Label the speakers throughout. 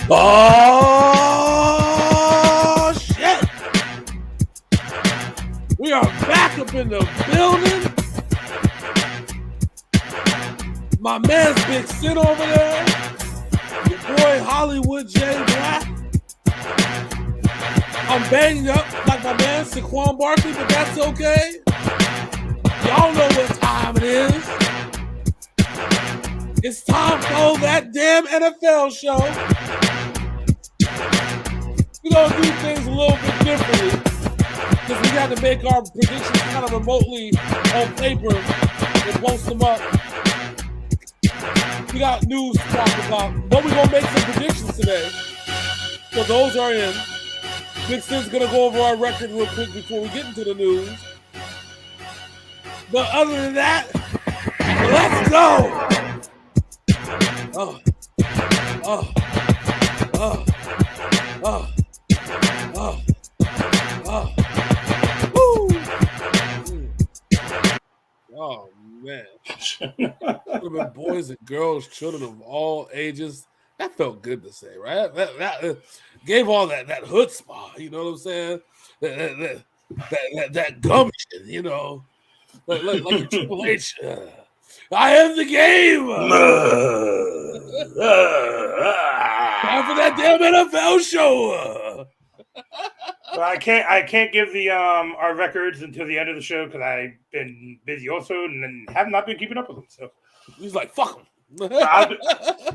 Speaker 1: Oh, shit. We are back up in the building. My man's Big Sin over there. Your boy Hollywood J. Black. I'm banged up like my man Saquon Barkley, but that's okay. Y'all know what time it is. It's time for that damn NFL show. We're going to do things a little bit differently because we got to make our predictions kind of remotely on paper and post them up. We got news to talk about, but we're going to make some predictions today. So those are in. Big Sin's going to go over our record real quick before we get into the news. But other than that, let's go! Oh. Woo. Oh, man. Boys and girls, children of all ages. That felt good to say, right? That gave all that chutzpah, you know what I'm saying? That gumption, you know? Like a Triple H. I am the game. Time for that damn NFL show.
Speaker 2: Well, I can't give the our records until the end of the show because I've been busy also and have not been keeping up with them. So
Speaker 1: he's like, fuck them.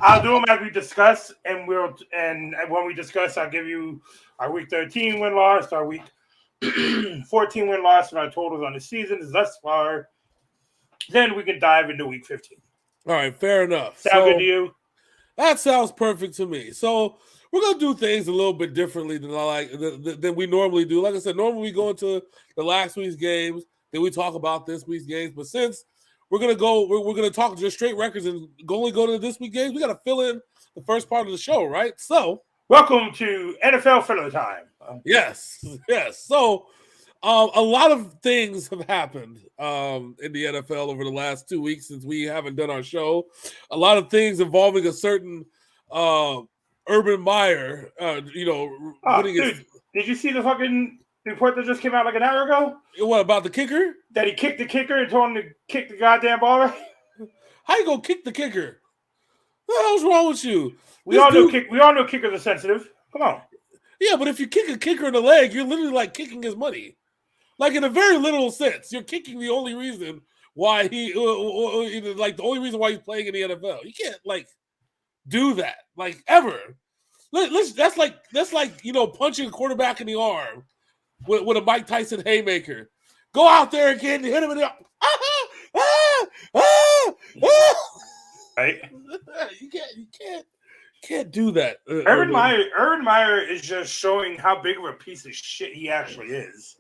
Speaker 2: I'll do them as we discuss, and when we discuss, I'll give you our week 13 win loss, our week 14 win loss, and our totals on the season thus far. Then we can dive into week 15.
Speaker 1: All right, fair enough.
Speaker 2: Sound good to you?
Speaker 1: That sounds perfect to me. So we're gonna do things a little bit differently than we normally do. Like I said, normally we go into the last week's games, then we talk about this week's games. But since we're gonna talk just straight records and only go to this week's games, we gotta fill in the first part of the show, right? So
Speaker 2: welcome to NFL Filler Time.
Speaker 1: Yes. So a lot of things have happened in the NFL over the last 2 weeks since we haven't done our show. A lot of things involving a certain Urban Meyer,
Speaker 2: Did you see the fucking report that just came out like an hour ago?
Speaker 1: What about the kicker?
Speaker 2: That he kicked the kicker and told him to kick the goddamn ball right?
Speaker 1: How you gonna kick the kicker? What the hell's wrong with you?
Speaker 2: We all know kickers are sensitive. Come on.
Speaker 1: Yeah, but if you kick a kicker in the leg, you're literally like kicking his money. Like in a very literal sense, you're kicking the only reason why the only reason why he's playing in the NFL. You can't do that ever. That's like punching a quarterback in the arm with a Mike Tyson haymaker. Go out there and hit him in the right. You can't do that.
Speaker 2: Urban Meyer is just showing how big of a piece of shit he actually is.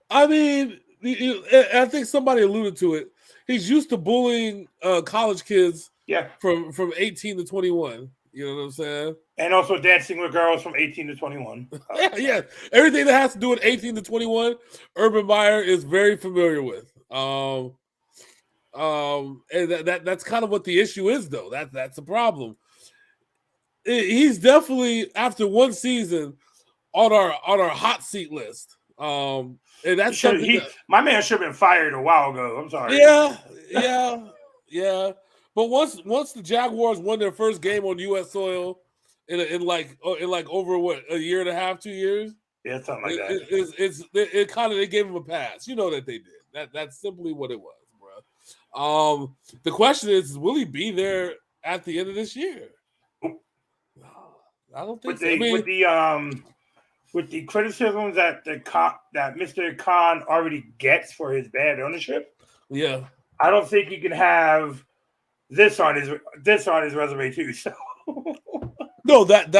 Speaker 1: I mean, I think somebody alluded to it. He's used to bullying college kids from 18 to 21. You know what I'm saying?
Speaker 2: And also dancing with girls from 18 to 21.
Speaker 1: Yeah. Everything that has to do with 18 to 21, Urban Meyer is very familiar with. And that's kind of what the issue is, though. That's the problem. He's definitely, after one season, on our hot seat list. And that's
Speaker 2: my man should have been fired a while ago. I'm sorry.
Speaker 1: Yeah. But once the Jaguars won their first game on U.S. soil in over a year and a half, 2 years.
Speaker 2: Yeah, something like that.
Speaker 1: They gave him a pass. You know that they did. That's simply what it was, bro. The question is, will he be there at the end of this year? I don't think so.
Speaker 2: With the criticisms that Mr. Khan already gets for his bad ownership,
Speaker 1: yeah,
Speaker 2: I don't think he can have this on his resume too. So
Speaker 1: no, that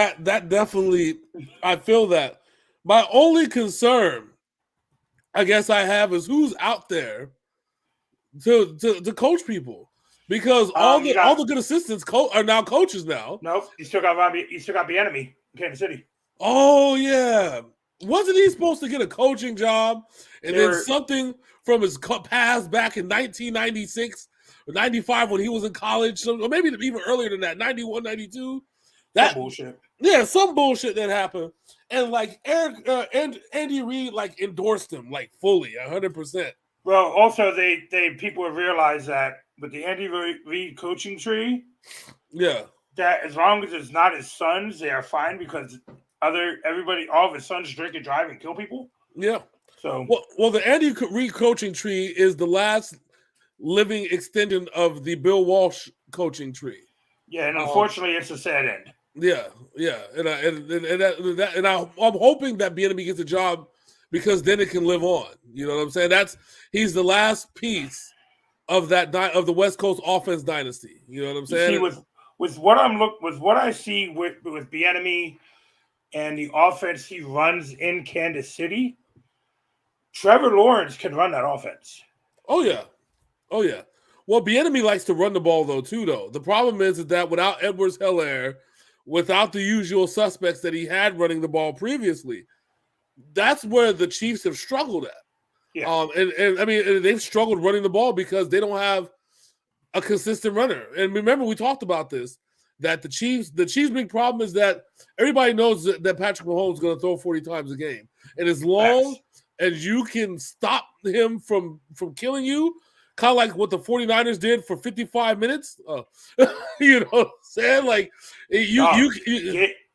Speaker 1: definitely, I feel that. My only concern, I guess, I have is who's out there to coach people, because all the good assistants are now coaches now.
Speaker 2: Nope, you still got Bieniemy in Kansas City.
Speaker 1: Oh yeah, wasn't he supposed to get a coaching job and then something from his past back in 1996 95 when he was in college, or maybe even earlier than that, 91, 92. That
Speaker 2: bullshit.
Speaker 1: Yeah, some bullshit that happened. And like Andy Reid like endorsed him like fully, 100%.
Speaker 2: Well, also they people have realized that with the Andy Reid coaching tree, that as long as it's not his sons, they are fine because all of his sons drink and drive and kill people.
Speaker 1: Yeah.
Speaker 2: So
Speaker 1: well, the Andy Reid coaching tree is the last living extension of the Bill Walsh coaching tree.
Speaker 2: Yeah, and unfortunately, it's a sad end.
Speaker 1: Yeah, and I'm hoping that Bieniemy gets a job because then it can live on. You know what I'm saying? He's the last piece of the West Coast offense dynasty. You know what I'm saying?
Speaker 2: See, with what I see with Bieniemy and the offense he runs in Kansas City, Trevor Lawrence can run that offense.
Speaker 1: Oh yeah. Well, Bieniemy likes to run the ball though. The problem is that without Edwards-Helaire, without the usual suspects that he had running the ball previously, that's where the Chiefs have struggled at.
Speaker 2: Yeah.
Speaker 1: And I mean, they've struggled running the ball because they don't have a consistent runner. And remember, we talked about this, that the Chiefs' big problem is that everybody knows that Patrick Mahomes is going to throw 40 times a game. And as long as you can stop him from killing you, kind of like what the 49ers did for 55 minutes. You know what I'm saying? Like,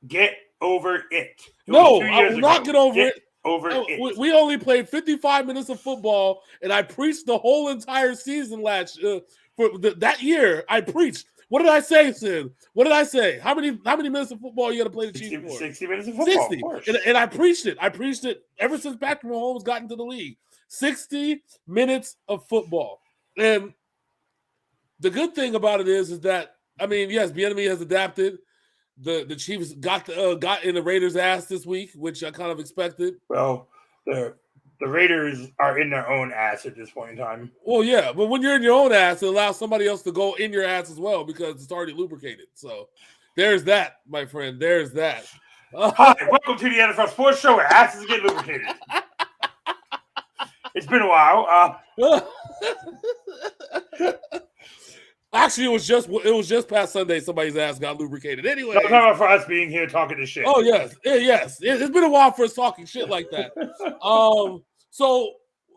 Speaker 2: get over it.
Speaker 1: No, I will not get over it.
Speaker 2: It.
Speaker 1: We only played 55 minutes of football, and I preached the whole entire season that year. I preached. What did I say, Sid? What did I say? How many minutes of football you got to play the Chiefs for?
Speaker 2: 60 minutes of football,
Speaker 1: 60.
Speaker 2: Of course.
Speaker 1: And I preached it. I preached it ever since Patrick Mahomes got into the league. 60 minutes of football. And the good thing about it is that, I mean, yes, Bieniemy has adapted. The Chiefs got in the Raiders' ass this week, which I kind of expected.
Speaker 2: Well, the Raiders are in their own ass at this point in time.
Speaker 1: Well, yeah, but when you're in your own ass, it allows somebody else to go in your ass as well because it's already lubricated. So there's that, my friend. There's that.
Speaker 2: Hi, welcome to the NFL Sports Show where asses get lubricated. It's been a while.
Speaker 1: Actually, it was just past Sunday. Somebody's ass got lubricated. Anyway,
Speaker 2: I'm talking about for us being here talking this shit.
Speaker 1: Oh yes. It's been a while for us talking shit like that. So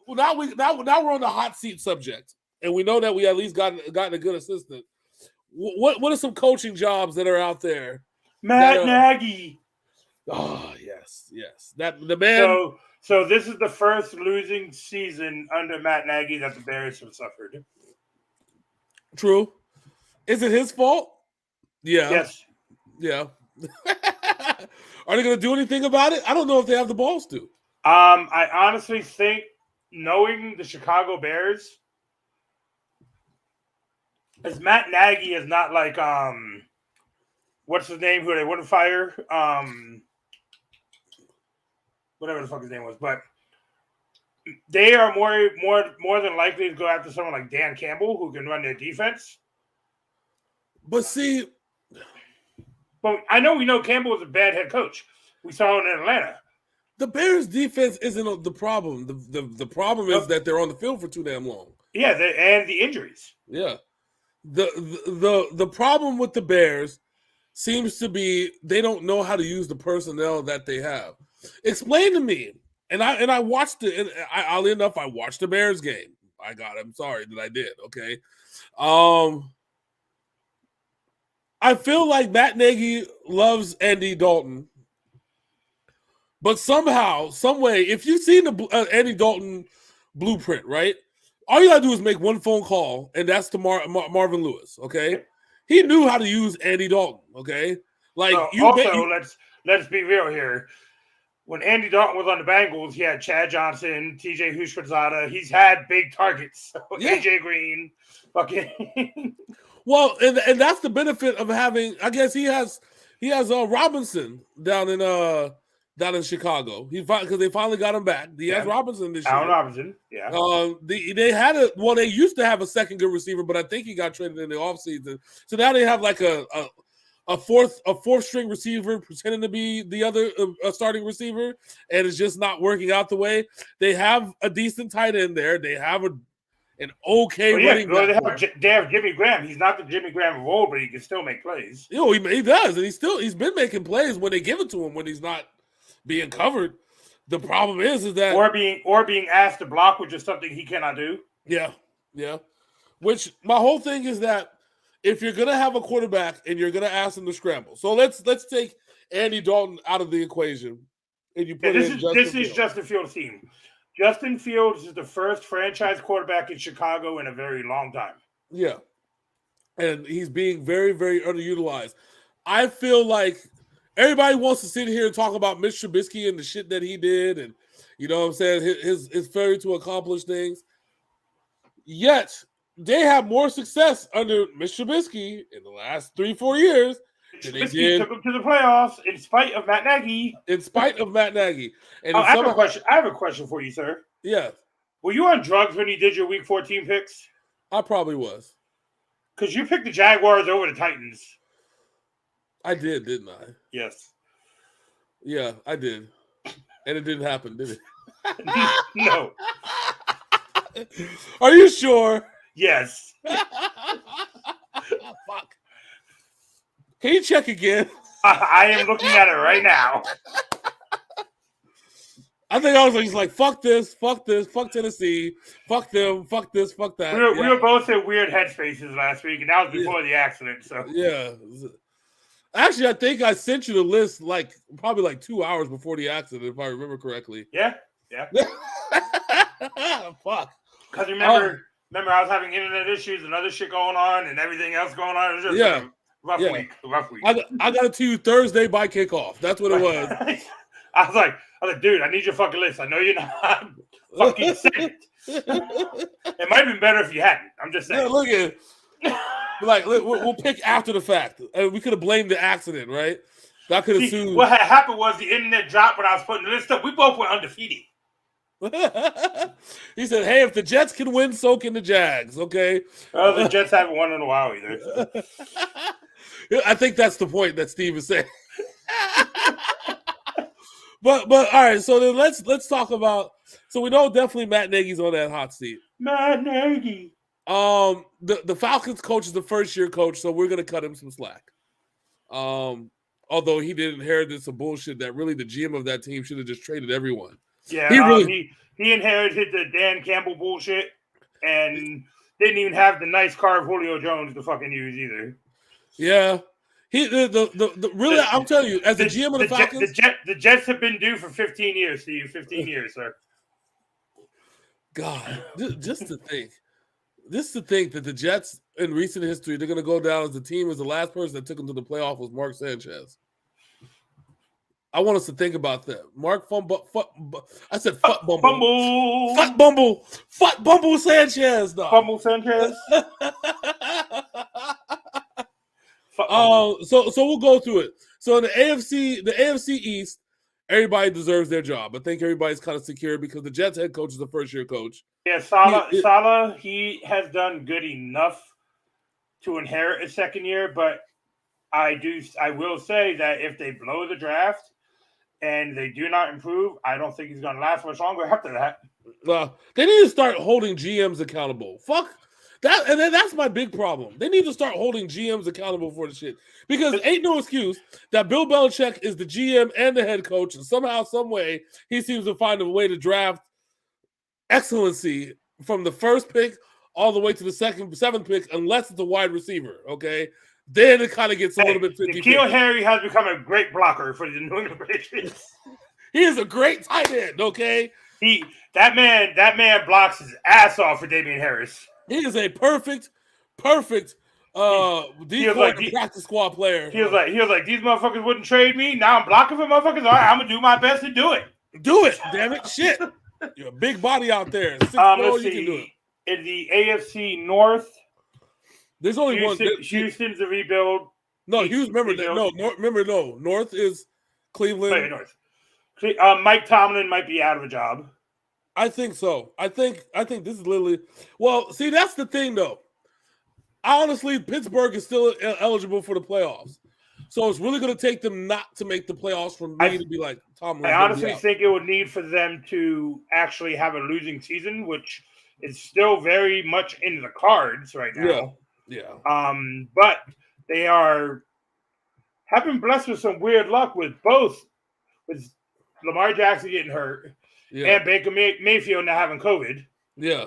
Speaker 1: now we're on the hot seat subject, and we know that we at least gotten a good assistant. What are some coaching jobs that are out there?
Speaker 2: Matt Nagy.
Speaker 1: Oh yes. That the man.
Speaker 2: So this is the first losing season under Matt Nagy that the Bears have suffered.
Speaker 1: True. Is it his fault? Yeah.
Speaker 2: Yes.
Speaker 1: Yeah. Are they going to do anything about it? I don't know if they have the balls to.
Speaker 2: I honestly think, knowing the Chicago Bears, as Matt Nagy is not like what's his name who they wouldn't fire? Whatever the fuck his name was, but they are more than likely to go after someone like Dan Campbell who can run their defense.
Speaker 1: But see,
Speaker 2: I know Campbell is a bad head coach. We saw it in Atlanta.
Speaker 1: The Bears' defense isn't the problem. The problem is that they're on the field for too damn long.
Speaker 2: Yeah, and the injuries.
Speaker 1: Yeah, the problem with the Bears seems to be they don't know how to use the personnel that they have. Explain to me. And I watched it. And oddly enough, I watched the Bears game. I'm sorry that I did. Okay. I feel like Matt Nagy loves Andy Dalton, but somehow, some way, if you've seen the Andy Dalton blueprint, right? All you gotta do is make one phone call, and that's to Marvin Lewis. Okay. He knew how to use Andy Dalton. Okay. Like
Speaker 2: let's be real here. When Andy Dalton was on the Bengals, he had Chad Johnson, TJ Houshmandzadeh. He's had big targets. Yeah. AJ Green, fucking.
Speaker 1: Well, and that's the benefit of having. I guess he has Robinson down in Chicago. Because they finally got him back. He has Robinson this year.
Speaker 2: Allen Robinson, yeah.
Speaker 1: They had they used to have a second good receiver, but I think he got traded in the offseason. So now they have like a fourth string receiver pretending to be the other starting receiver, and it's just not working out the way. They have a decent tight end there. They have an okay
Speaker 2: Well,
Speaker 1: running back.
Speaker 2: they have Jimmy Graham. He's not the Jimmy Graham of old, but he can still make plays.
Speaker 1: You know, he does, and he's been making plays when they give it to him when he's not being covered. The problem is that
Speaker 2: or being asked to block, which is something he cannot do.
Speaker 1: Yeah. Which my whole thing is that if you're gonna have a quarterback and you're gonna ask him to scramble, so let's take Andy Dalton out of the equation, and you put
Speaker 2: this is Justin Fields' team. Justin Fields is the first franchise quarterback in Chicago in a very long time.
Speaker 1: Yeah, and he's being very, very underutilized. I feel like everybody wants to sit here and talk about Mitch Trubisky and the shit that he did, and you know what I'm saying, his failure to accomplish things. Yet they have more success under Mitch Trubisky in the last 3-4 years than they did.
Speaker 2: Took them to the playoffs in spite of Matt Nagy.
Speaker 1: And
Speaker 2: I have a question for you, sir.
Speaker 1: Yeah.
Speaker 2: Were you on drugs when you did your Week 14 picks?
Speaker 1: I probably was.
Speaker 2: Because you picked the Jaguars over the Titans.
Speaker 1: I did, didn't I?
Speaker 2: Yes.
Speaker 1: Yeah, I did. And it didn't happen, did it?
Speaker 2: No.
Speaker 1: Are you sure?
Speaker 2: Yes.
Speaker 1: Fuck. Can you check again?
Speaker 2: I am looking at it right now.
Speaker 1: I think I was just like, fuck this, fuck Tennessee, fuck them, fuck this, fuck that.
Speaker 2: We were both in weird headspaces last week, and that was before the accident. So
Speaker 1: yeah. Actually, I think I sent you the list probably 2 hours before the accident, if I remember correctly.
Speaker 2: Yeah.
Speaker 1: Fuck.
Speaker 2: Because remember, I was having internet issues and other shit going on and everything else going on. It was just a rough week.
Speaker 1: I got it to you Thursday by kickoff. That's what it was.
Speaker 2: I was like, dude, I need your fucking list. I know you're not fucking saying it. It might have been better if you hadn't. I'm just saying.
Speaker 1: Yeah, look at it. We'll pick after the fact. We could have blamed the accident, right? I could have sued.
Speaker 2: What had happened was the internet dropped when I was putting the list up. We both went undefeated.
Speaker 1: He said, hey, if the Jets can win, so can the Jags, okay?
Speaker 2: Well, the Jets haven't won in a while either. So.
Speaker 1: I think that's the point that Steve is saying. But all right, so then let's talk about, so we know definitely Matt Nagy's on that hot seat.
Speaker 2: Matt Nagy.
Speaker 1: The Falcons coach is the first-year coach, so we're gonna cut him some slack. Although he did inherit some bullshit that really the GM of that team should have just traded everyone.
Speaker 2: Yeah, he inherited the Dan Campbell bullshit and didn't even have the nice car of Julio Jones to fucking use either.
Speaker 1: Yeah. I'm telling you, as the GM of the Falcons,
Speaker 2: the Jets have been due for 15 years, Steve. 15 years, sir.
Speaker 1: God, just to think that the Jets in recent history, they're going to go down as the team as the last person that took them to the playoff was Mark Sanchez. I want us to think about that. Mark Bumble Sanchez. Dog.
Speaker 2: Fumble Sanchez.
Speaker 1: So we'll go through it. So in the AFC East, everybody deserves their job. I think everybody's kind of secure because the Jets head coach is a first-year coach.
Speaker 2: Yeah, Saleh, he has done good enough to inherit a second year, but I will say that if they blow the draft and they do not improve, I don't think he's going to last much longer after that.
Speaker 1: They need to start holding GMs accountable. Fuck that, and that's my big problem. They need to start holding GMs accountable for the shit because ain't no excuse that Bill Belichick is the GM and the head coach, and somehow, some way, he seems to find a way to draft excellency from the first pick all the way to the seventh pick, unless it's a wide receiver. Okay. Then it kind of gets a little bit 50-50.
Speaker 2: N'Keal Harry has become a great blocker for the New England Patriots.
Speaker 1: He is a great tight end, okay?
Speaker 2: That man blocks his ass off for Damian Harris.
Speaker 1: He is a perfect decoy practice squad player.
Speaker 2: He was like, these motherfuckers wouldn't trade me. Now I'm blocking for motherfuckers. All right, I'm gonna do my best to do it.
Speaker 1: Do it, damn it, shit. You're a big body out there. 6'4",
Speaker 2: let's see.
Speaker 1: You can do it.
Speaker 2: In the AFC North,
Speaker 1: there's only one.
Speaker 2: Houston's a rebuild.
Speaker 1: No, remember that. No, North is Cleveland.
Speaker 2: North. Mike Tomlin might be out of a job.
Speaker 1: I think so. I think this is literally. Well, see, that's the thing, though. Honestly, Pittsburgh is still eligible for the playoffs, so it's really going to take them not to make the playoffs for me to be like Tomlin.
Speaker 2: I honestly think it would need for them to actually have a losing season, which It's still very much in the cards right now.
Speaker 1: Yeah.
Speaker 2: But they have been blessed with some weird luck with Lamar Jackson getting hurt and Baker Mayfield not having COVID.
Speaker 1: Yeah.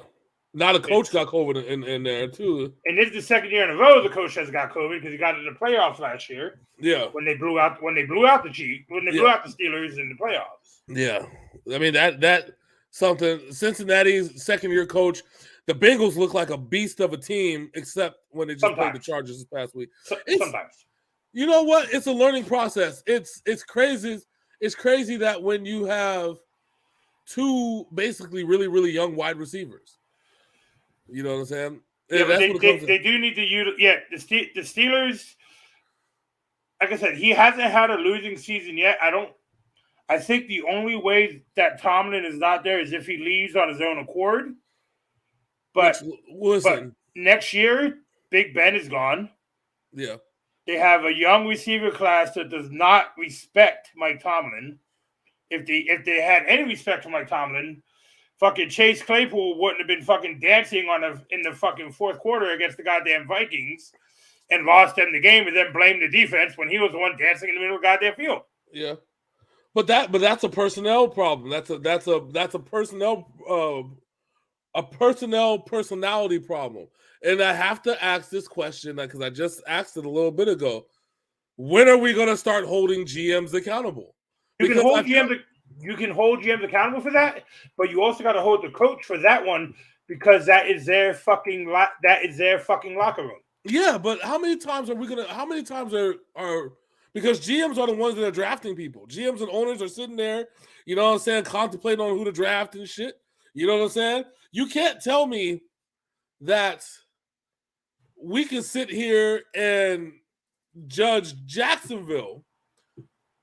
Speaker 1: Now the coach got COVID in there too.
Speaker 2: And this is the second year in a row the coach has got COVID because he got in the playoffs last year.
Speaker 1: Yeah.
Speaker 2: When they blew out the Steelers in the playoffs.
Speaker 1: Yeah. I mean that something. Cincinnati's second year coach. The Bengals look like a beast of a team, except when they just played the Chargers this past week.
Speaker 2: Sometimes.
Speaker 1: You know what? It's a learning process. It's crazy. It's crazy that when you have two basically really, really young wide receivers. You know what I'm saying?
Speaker 2: Yeah, they do need to use. Yeah, the Steelers. Like I said, he hasn't had a losing season yet. I think the only way that Tomlin is not there is if he leaves on his own accord. But next year, Big Ben is gone.
Speaker 1: Yeah.
Speaker 2: They have a young receiver class that does not respect Mike Tomlin. If they had any respect for Mike Tomlin, fucking Chase Claypool wouldn't have been fucking dancing in the fucking fourth quarter against the goddamn Vikings and lost them the game and then blamed the defense when he was the one dancing in the middle of the goddamn field.
Speaker 1: Yeah. But that's a personnel problem. That's a personality problem. And I have to ask this question because I just asked it a little bit ago. When are we going to start holding GMs accountable?
Speaker 2: You can hold GMs accountable for that, but you also got to hold the coach for that one because that is their fucking locker room.
Speaker 1: Yeah, but how many times are because GMs are the ones that are drafting people. GMs and owners are sitting there, you know what I'm saying, contemplating on who to draft and shit. You know what I'm saying? You can't tell me that we can sit here and judge Jacksonville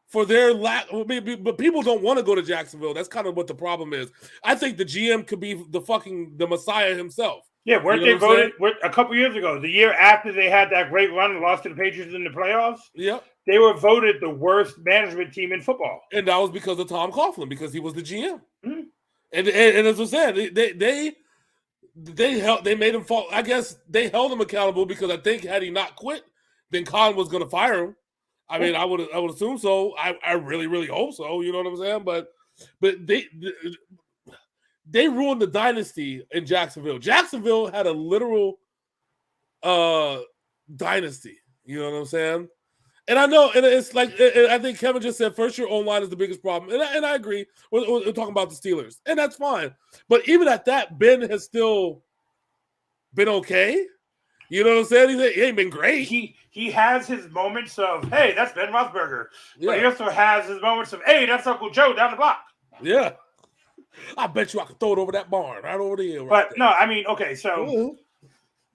Speaker 1: for their lack, but people don't want to go to Jacksonville. That's kind of what the problem is. I think the GM could be the Messiah himself.
Speaker 2: Yeah, weren't they voted a couple years ago, the year after they had that great run and lost to the Patriots in the playoffs?
Speaker 1: Yep.
Speaker 2: They were voted the worst management team in football.
Speaker 1: And that was because of Tom Coughlin, because he was the GM. Mm-hmm. And as I said, they made him fall. I guess they held him accountable because I think had he not quit, then Colin was going to fire him. I mean, I would assume so. I really, really hope so. You know what I'm saying? But they ruined the dynasty in Jacksonville. Jacksonville had a literal dynasty. You know what I'm saying? And I know, and it's like, I think Kevin just said first year O-line is the biggest problem. And I agree. We're talking about the Steelers. And that's fine. But even at that, Ben has still been okay. You know what I'm saying? He ain't been great.
Speaker 2: He has his moments of, hey, that's Ben Roethlisberger. Yeah. But he also has his moments of, hey, that's Uncle Joe down the block.
Speaker 1: Yeah. I bet you I could throw it over that barn, right over the hill.
Speaker 2: But no, I mean, okay, so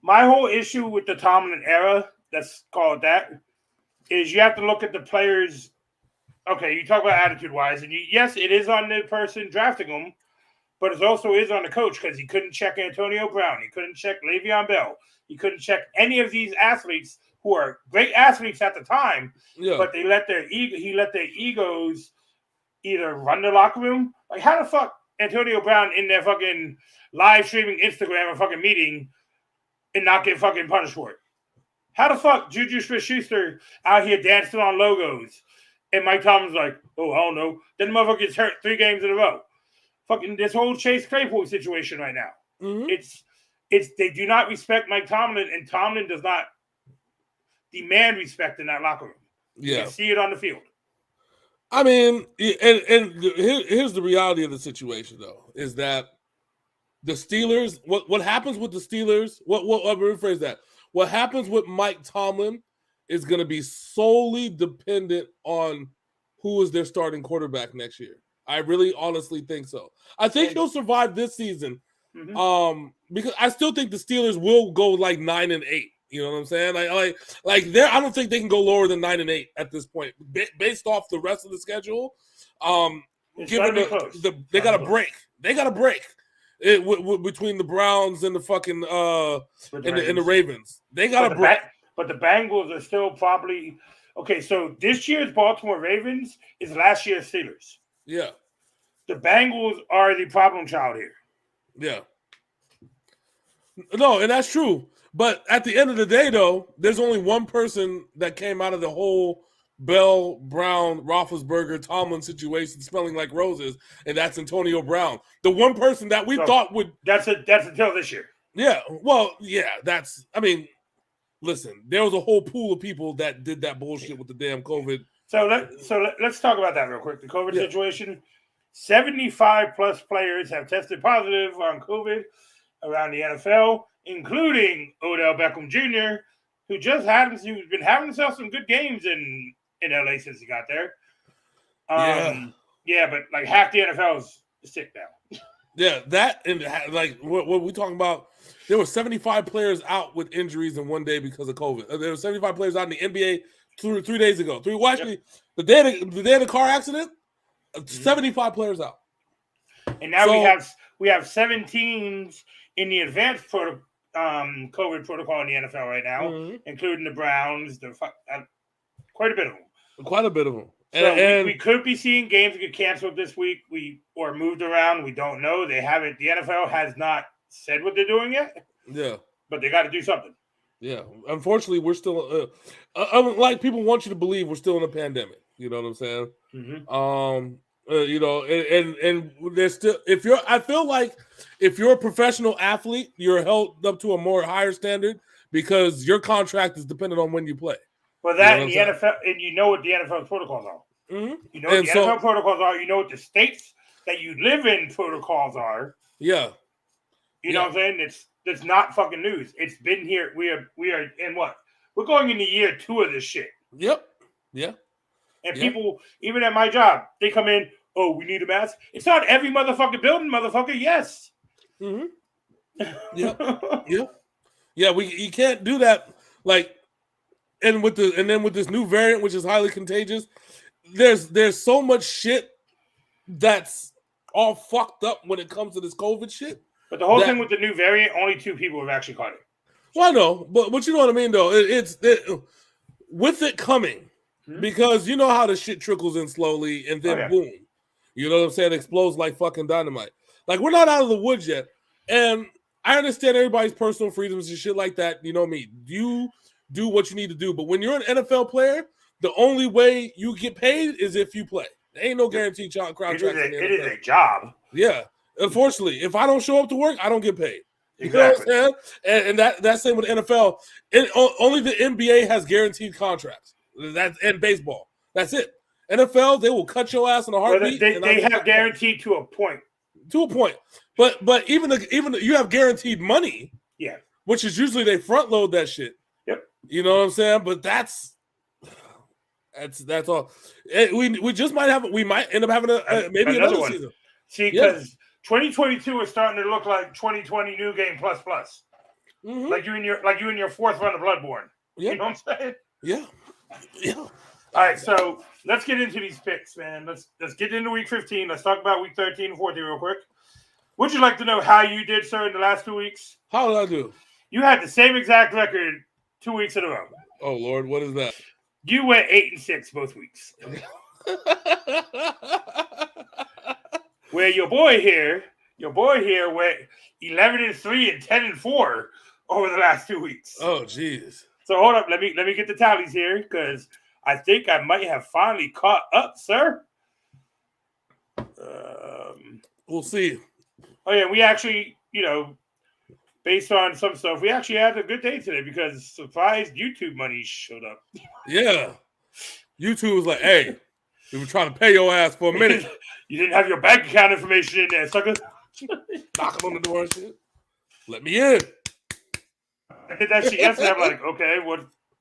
Speaker 2: my whole issue with the Tomlin era, let's call it that, is you have to look at the players. Okay, you talk about attitude-wise, and yes, it is on the person drafting them, but it also is on the coach because he couldn't check Antonio Brown. He couldn't check Le'Veon Bell. He couldn't check any of these athletes who are great athletes at the time, but he let their egos either run the locker room. Like, how the fuck Antonio Brown in their fucking live streaming Instagram or fucking meeting and not get fucking punished for it? How the fuck Juju Smith-Schuster out here dancing on logos and Mike Tomlin's like, oh, I don't know. Then the motherfucker gets hurt 3 games in a row. Fucking this whole Chase Claypool situation right now. Mm-hmm. It's they do not respect Mike Tomlin, and Tomlin does not demand respect in that locker room. Yeah. You can see it on the field.
Speaker 1: I mean, and here's the reality of the situation, though, is that the Steelers, what happens with the Steelers, let me rephrase that. What happens with Mike Tomlin is going to be solely dependent on who is their starting quarterback next year. I really honestly think so. I think he'll survive this season because I still think the Steelers will go like 9-8. You know what I'm saying? Like I don't think they can go lower than 9-8 at this point, based off the rest of the schedule. Given they got a break. They got a break. Between the Browns and the fucking and the Ravens. They got a break.
Speaker 2: But the Bengals are still probably okay. So this year's Baltimore Ravens is last year's Steelers.
Speaker 1: Yeah.
Speaker 2: The Bengals are the problem child here.
Speaker 1: Yeah. No, and that's true. But at the end of the day, though, there's only one person that came out of the whole Bell, Brown, Roethlisberger, Tomlin situation smelling like roses, and that's Antonio Brown. The one person that we thought would.
Speaker 2: That's until this year.
Speaker 1: Yeah. Well, yeah. That's. I mean, listen. There was a whole pool of people that did that bullshit with the damn COVID.
Speaker 2: So let's talk about that real quick. The COVID situation. 75 plus players have tested positive on COVID around the NFL, including Odell Beckham Jr., who's been having himself some good games in LA since he got there. Yeah, but like half the NFL is sick now.
Speaker 1: Yeah, that and like what we talking about? There were 75 players out with injuries in one day because of COVID. There were 75 players out in the NBA 3 days ago. The day of the car accident, 75 players out.
Speaker 2: And now we have 7 teams in the advanced COVID protocol in the NFL right now, including the Browns. Quite a bit of them. So we could be seeing games get canceled this week. Or moved around. We don't know. They haven't. The NFL has not said what they're doing yet.
Speaker 1: Yeah, but
Speaker 2: they got to do something.
Speaker 1: Yeah, unfortunately, we're still like people want you to believe we're still in a pandemic. You know what I'm saying? And there's still I feel like if you're a professional athlete, you're held up to a more higher standard because your contract is dependent on when you play.
Speaker 2: Well, that in the NFL, and you know what the NFL protocols are. You know what the NFL protocols are. You know what the states that you live in protocols are.
Speaker 1: Yeah.
Speaker 2: You know what I'm saying? It's not fucking news. It's been here. We are in what? We're going into year 2 of this shit.
Speaker 1: Yep. Yeah.
Speaker 2: And people, even at my job, they come in, oh, we need a mask. It's not every motherfucking building, motherfucker. Yes.
Speaker 1: Yeah, you can't do that. Like, and then with this new variant, which is highly contagious, there's so much shit that's all fucked up when it comes to this COVID shit.
Speaker 2: But the whole thing with the new variant, only 2 people have actually caught it.
Speaker 1: Well, I know, but you know what I mean, though. With it coming, because you know how the shit trickles in slowly, and then boom, you know what I'm saying? It explodes like fucking dynamite. Like, we're not out of the woods yet, and I understand everybody's personal freedoms and shit like that. You know me. You do what you need to do, but when you're an NFL player, the only way you get paid is if you play. There ain't no guaranteed contract.
Speaker 2: It is a job.
Speaker 1: Yeah. Unfortunately, if I don't show up to work, I don't get paid.
Speaker 2: Exactly.
Speaker 1: You know what I'm saying? And that's same with the NFL. Only the NBA has guaranteed contracts. And baseball. That's it. NFL, they will cut your ass in a heartbeat.
Speaker 2: They have guaranteed to a point.
Speaker 1: To a point. But even you have guaranteed money.
Speaker 2: Yeah.
Speaker 1: Which is usually they front load that shit.
Speaker 2: Yep.
Speaker 1: You know what I'm saying? But that's all. We just might end up having maybe another one. Season.
Speaker 2: See, because 2022 is starting to look like 2020 new game plus. Like you in your 4th run of Bloodborne.
Speaker 1: Yeah.
Speaker 2: You know what I'm saying?
Speaker 1: Yeah. Yeah.
Speaker 2: All right, so let's get into these picks, man. Let's get into week 15. Let's talk about week 13 and 14 real quick. Would you like to know how you did, sir, in the last 2 weeks?
Speaker 1: How did I do?
Speaker 2: You had the same exact record 2 weeks in a row.
Speaker 1: Oh Lord, what is that?
Speaker 2: You went 8-6 both weeks. Where your boy here went 11-3 and 10-4 over the last 2 weeks.
Speaker 1: Oh, jeez.
Speaker 2: So hold up, let me get the tallies here because I think I might have finally caught up, sir.
Speaker 1: We'll see.
Speaker 2: Oh yeah, we actually, based on some stuff, we actually had a good day today because surprise YouTube money showed up.
Speaker 1: Yeah, YouTube was like, "Hey, we were trying to pay your ass for a minute.
Speaker 2: You didn't have your bank account information in there, sucker."
Speaker 1: Knocking on the door and shit. Let me in.
Speaker 2: I did that shit yesterday. I'm like, okay,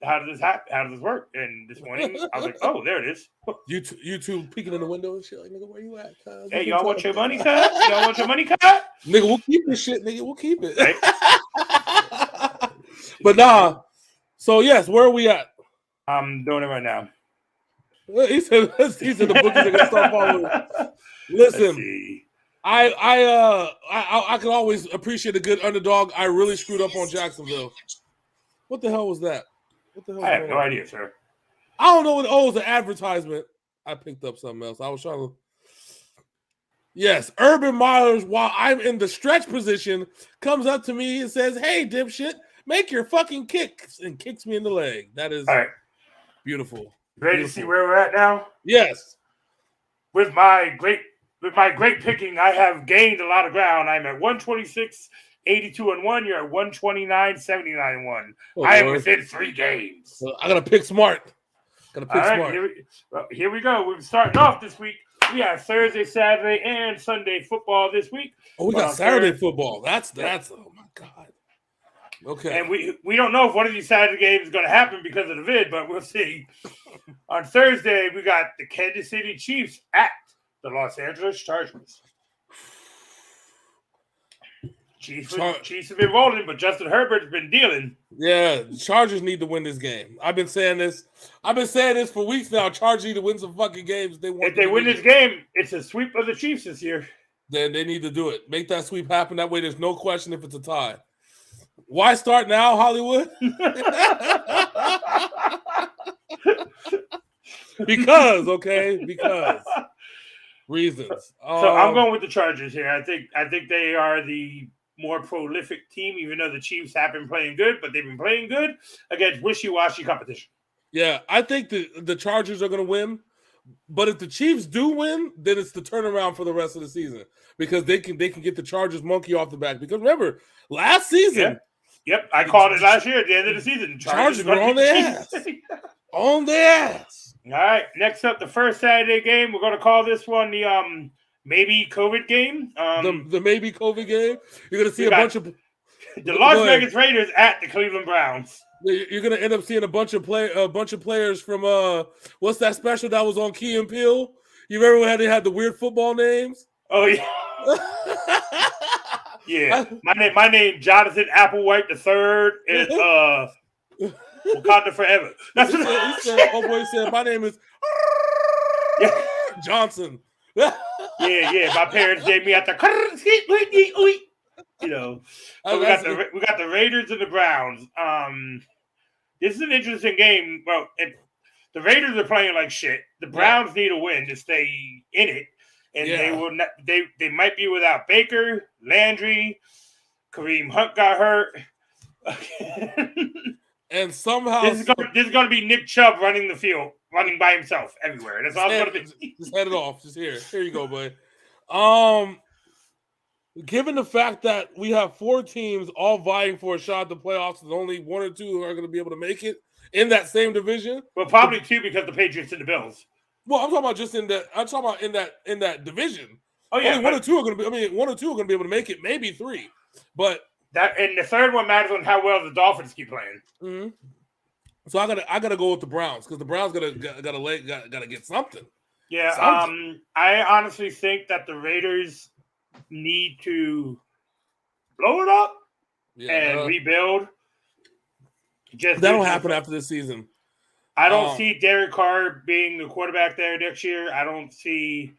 Speaker 2: how does this happen? How does this work? And this morning, I was like, oh, there it is.
Speaker 1: YouTube peeking in the window and shit. Like, nigga, where you at? Cuz?
Speaker 2: Hey, y'all want your money, cuz? Y'all want your money, cuz?
Speaker 1: Nigga, we'll keep this shit, nigga. We'll keep it. Right? But nah. So yes, where are we at?
Speaker 2: I'm doing it right now.
Speaker 1: He said the bookies are gonna start following. Listen, I can always appreciate a good underdog. I really screwed up on Jacksonville. What the hell was that?
Speaker 2: I have no idea, sir.
Speaker 1: I don't know what. Oh, it was an advertisement. I picked up something else. I was trying to. Yes, Urban Myers, while I'm in the stretch position, comes up to me and says, "Hey, dipshit, make your fucking kicks," and kicks me in the leg. That is
Speaker 2: All right.
Speaker 1: beautiful.
Speaker 2: Ready
Speaker 1: Beautiful.
Speaker 2: to see where we're at now?
Speaker 1: Yes.
Speaker 2: With my great picking, I have gained a lot of ground. I'm at 126, 82-1. You're at 129, 79-1.
Speaker 1: Oh,
Speaker 2: I am
Speaker 1: Lord.
Speaker 2: within 3 games.
Speaker 1: I gotta pick smart.
Speaker 2: All right, here we go. We're starting off this week. We have Thursday, Saturday, and Sunday football this week.
Speaker 1: Oh, we got Saturday football. That's oh my God. Okay.
Speaker 2: And we don't know if one of these Saturday games is going to happen because of the vid, but we'll see. On Thursday, we got the Kansas City Chiefs at the Los Angeles Chargers. Chiefs have been rolling, but Justin Herbert's been dealing.
Speaker 1: Yeah, the Chargers need to win this game. I've been saying this for weeks now. Chargers need to win some fucking games.
Speaker 2: If they win this game, it's a sweep of the Chiefs this year.
Speaker 1: Then they need to do it. Make that sweep happen. That way there's no question if it's a tie. Why start now, Hollywood? Because reasons.
Speaker 2: So I'm going with the Chargers here. I think they are the more prolific team, even though the Chiefs have been playing good, but they've been playing good against wishy-washy competition.
Speaker 1: Yeah, I think the Chargers are going to win, but if the Chiefs do win, then it's the turnaround for the rest of the season because they can get the Chargers monkey off the back. Because remember, last season,
Speaker 2: yep, I called it last year at the end of the season.
Speaker 1: Chargers were on their ass. On their ass.
Speaker 2: All right, next up, the first Saturday game. We're going to call this one the maybe COVID game.
Speaker 1: The maybe COVID game. You're going to see a bunch of
Speaker 2: the Las Vegas Raiders at the Cleveland Browns.
Speaker 1: You're going to end up seeing a bunch of players from what's that special that was on Key and Peele? You remember when they had the weird football names?
Speaker 2: Oh yeah. Yeah. My name Jonathan Applewhite III is Wakanda forever. That's what
Speaker 1: he said. Oh boy, he said my name is Johnson.
Speaker 2: Yeah. My parents named me after So we got the Raiders and the Browns. This is an interesting game. Well, the Raiders are playing like shit. The Browns need a win to stay in it, and they will not. They might be without Baker, Landry, Kareem Hunt got hurt,
Speaker 1: and somehow
Speaker 2: this is going to be Nick Chubb running the field, running by himself everywhere. That's all it's going to be.
Speaker 1: Just head it off. Just here you go, boy. Given the fact that we have 4 teams all vying for a shot at the playoffs, and only 1 or 2 are going to be able to make it in that same division.
Speaker 2: Well, probably 2 because the Patriots and the Bills.
Speaker 1: Well, I'm talking about just in that. I'm talking about in that division.
Speaker 2: Oh yeah,
Speaker 1: only 1 or 2 are going to be. I mean, 1 or 2 are going to be able to make it. Maybe 3, but
Speaker 2: that and the third one matters on how well the Dolphins keep playing.
Speaker 1: Mm-hmm. So I gotta go with the Browns because the Browns gotta get something.
Speaker 2: Yeah. I honestly think that the Raiders need to blow it up and rebuild.
Speaker 1: That'll happen after this season.
Speaker 2: I don't see Derek Carr being the quarterback there next year. I don't see.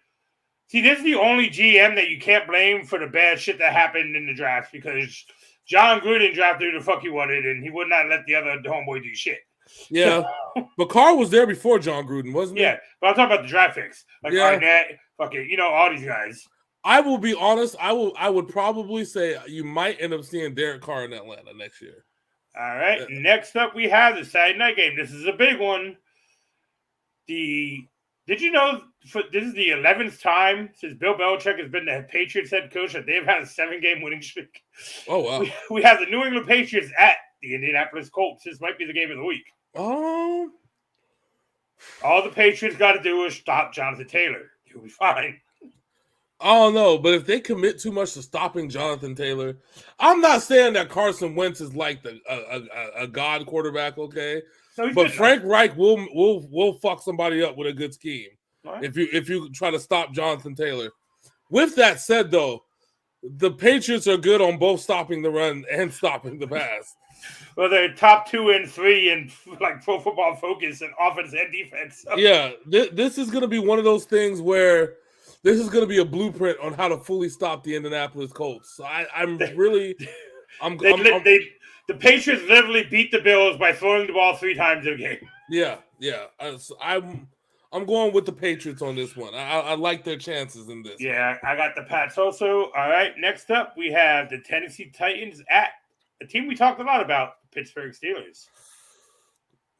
Speaker 2: See, this is the only GM that you can't blame for the bad shit that happened in the draft because John Gruden drafted who the fuck he wanted, and he would not let the other homeboy do shit.
Speaker 1: Yeah, but Carr was there before John Gruden, wasn't he?
Speaker 2: Yeah, but I'm talking about the draft picks, like Arnett, fucking, all these guys.
Speaker 1: I will be honest. I would probably say you might end up seeing Derek Carr in Atlanta next year.
Speaker 2: All right. Next up, we have the Saturday night game. This is a big one. Did you know this is the 11th time since Bill Belichick has been the Patriots head coach that they've had a 7-game winning streak?
Speaker 1: Oh wow!
Speaker 2: We have the New England Patriots at the Indianapolis Colts. This might be the game of the week.
Speaker 1: Oh.
Speaker 2: All the Patriots got to do is stop Jonathan Taylor. He'll be fine.
Speaker 1: Oh, no, but if they commit too much to stopping Jonathan Taylor, I'm not saying that Carson Wentz is like a god quarterback, okay?
Speaker 2: No,
Speaker 1: but Frank Reich will fuck somebody up with a good scheme
Speaker 2: right.
Speaker 1: if you try to stop Jonathan Taylor. With that said, though, the Patriots are good on both stopping the run and stopping the pass.
Speaker 2: Well, they're top 2 and 3 in like Pro Football Focus and offense and defense. So.
Speaker 1: Yeah, this is going to be one of those things where this is going to be a blueprint on how to fully stop the Indianapolis Colts. So the
Speaker 2: Patriots literally beat the Bills by throwing the ball 3 times in a game.
Speaker 1: Yeah. I'm going with the Patriots on this one. I like their chances in this.
Speaker 2: Yeah, I got the Pats also. All right, next up we have the Tennessee Titans at a team we talked a lot about, the Pittsburgh Steelers.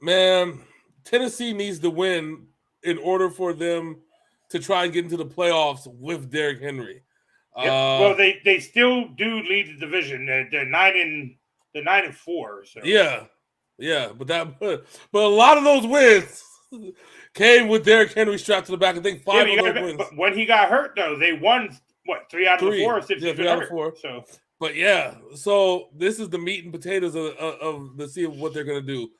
Speaker 1: Man, Tennessee needs to win in order for them to try and get into the playoffs with Derrick Henry.
Speaker 2: Yep. Well, they still do lead the division. They're 9-4. So
Speaker 1: yeah, but a lot of those wins came with Derrick Henry strapped to the back. I think 5 of those wins.
Speaker 2: But when he got hurt, though, they won 3 out of the 4 since he's been hurt. 4.
Speaker 1: So, but yeah, so this is the meat and potatoes of the see what they're gonna do.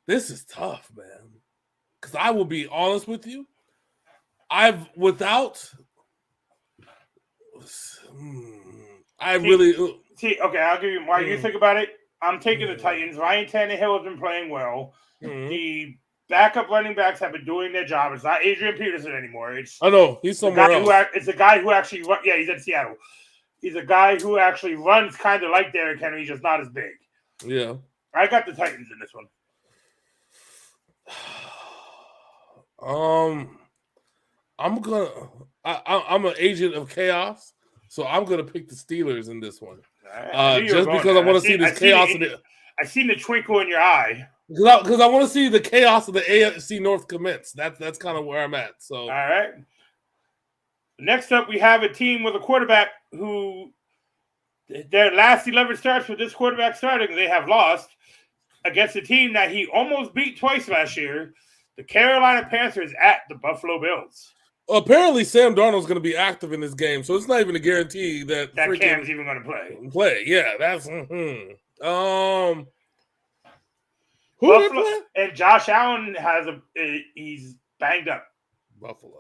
Speaker 1: This is tough, man. Because I will be honest with you, I'll
Speaker 2: give you while you think about it. I'm taking the Titans. Ryan Tannehill has been playing well. Mm-hmm. The backup running backs have been doing their job. It's not Adrian Peterson anymore.
Speaker 1: I know he's somewhere else.
Speaker 2: It's a guy who actually he's in Seattle. He's a guy who actually runs kind of like Derrick Henry, just not as big.
Speaker 1: Yeah,
Speaker 2: I got the Titans in this one.
Speaker 1: I'm an agent of chaos, so I'm gonna pick the Steelers in this one. Just because I want to see this chaos.
Speaker 2: I seen the twinkle in your eye.
Speaker 1: Because I want to see the chaos of the AFC North commence. That's kind of where I'm at. So
Speaker 2: all right. Next up, we have a team with a quarterback who their last 11 starts with this quarterback starting, they have lost against a team that he almost beat twice last year, the Carolina Panthers at the Buffalo Bills.
Speaker 1: Apparently, Sam Darnold's going to be active in this game, so it's not even a guarantee that
Speaker 2: Cam's even going to
Speaker 1: play. Yeah, that's
Speaker 2: Buffalo, and Josh Allen he's banged up.
Speaker 1: Buffalo.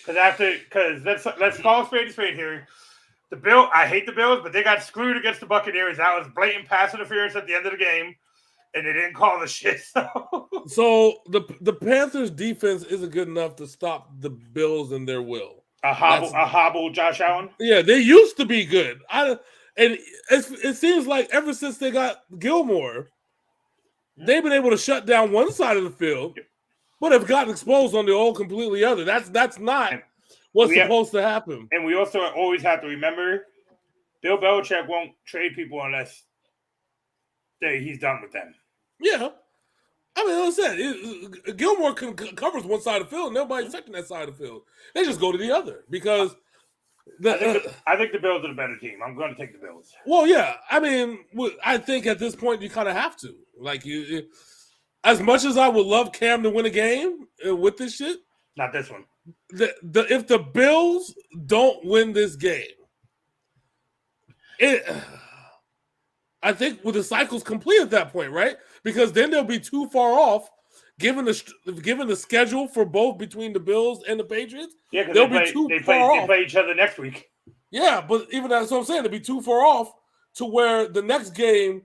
Speaker 2: Because let's call a spade here. I hate the Bills, but they got screwed against the Buccaneers. That was blatant pass interference at the end of the game, and they didn't call the shit.
Speaker 1: So the Panthers' defense isn't good enough to stop the Bills in their will.
Speaker 2: A hobble, Josh Allen.
Speaker 1: Yeah, they used to be good. And it seems like ever since they got Gilmore, they've been able to shut down one side of the field, but have gotten exposed on the whole completely other. That's not what's supposed to happen.
Speaker 2: And we also always have to remember, Bill Belichick won't trade people unless he's done with them.
Speaker 1: Yeah. I mean, like I said, Gilmore covers one side of the field, and nobody's touching that side of the field. They just go to the other because
Speaker 2: I think the Bills are the better team. I'm going to take the Bills.
Speaker 1: Well, yeah. I mean, I think at this point you kind of have to. Like you, as much as I would love Cam to win a game with this shit,
Speaker 2: not this one.
Speaker 1: If the Bills don't win this game, I think the cycle's complete at that point, right? Because then they'll be too far off, given the schedule for both between the Bills and the Patriots.
Speaker 2: Yeah, because they play each other next week.
Speaker 1: Yeah, but even that's what I'm saying. They'll be too far off to where the next game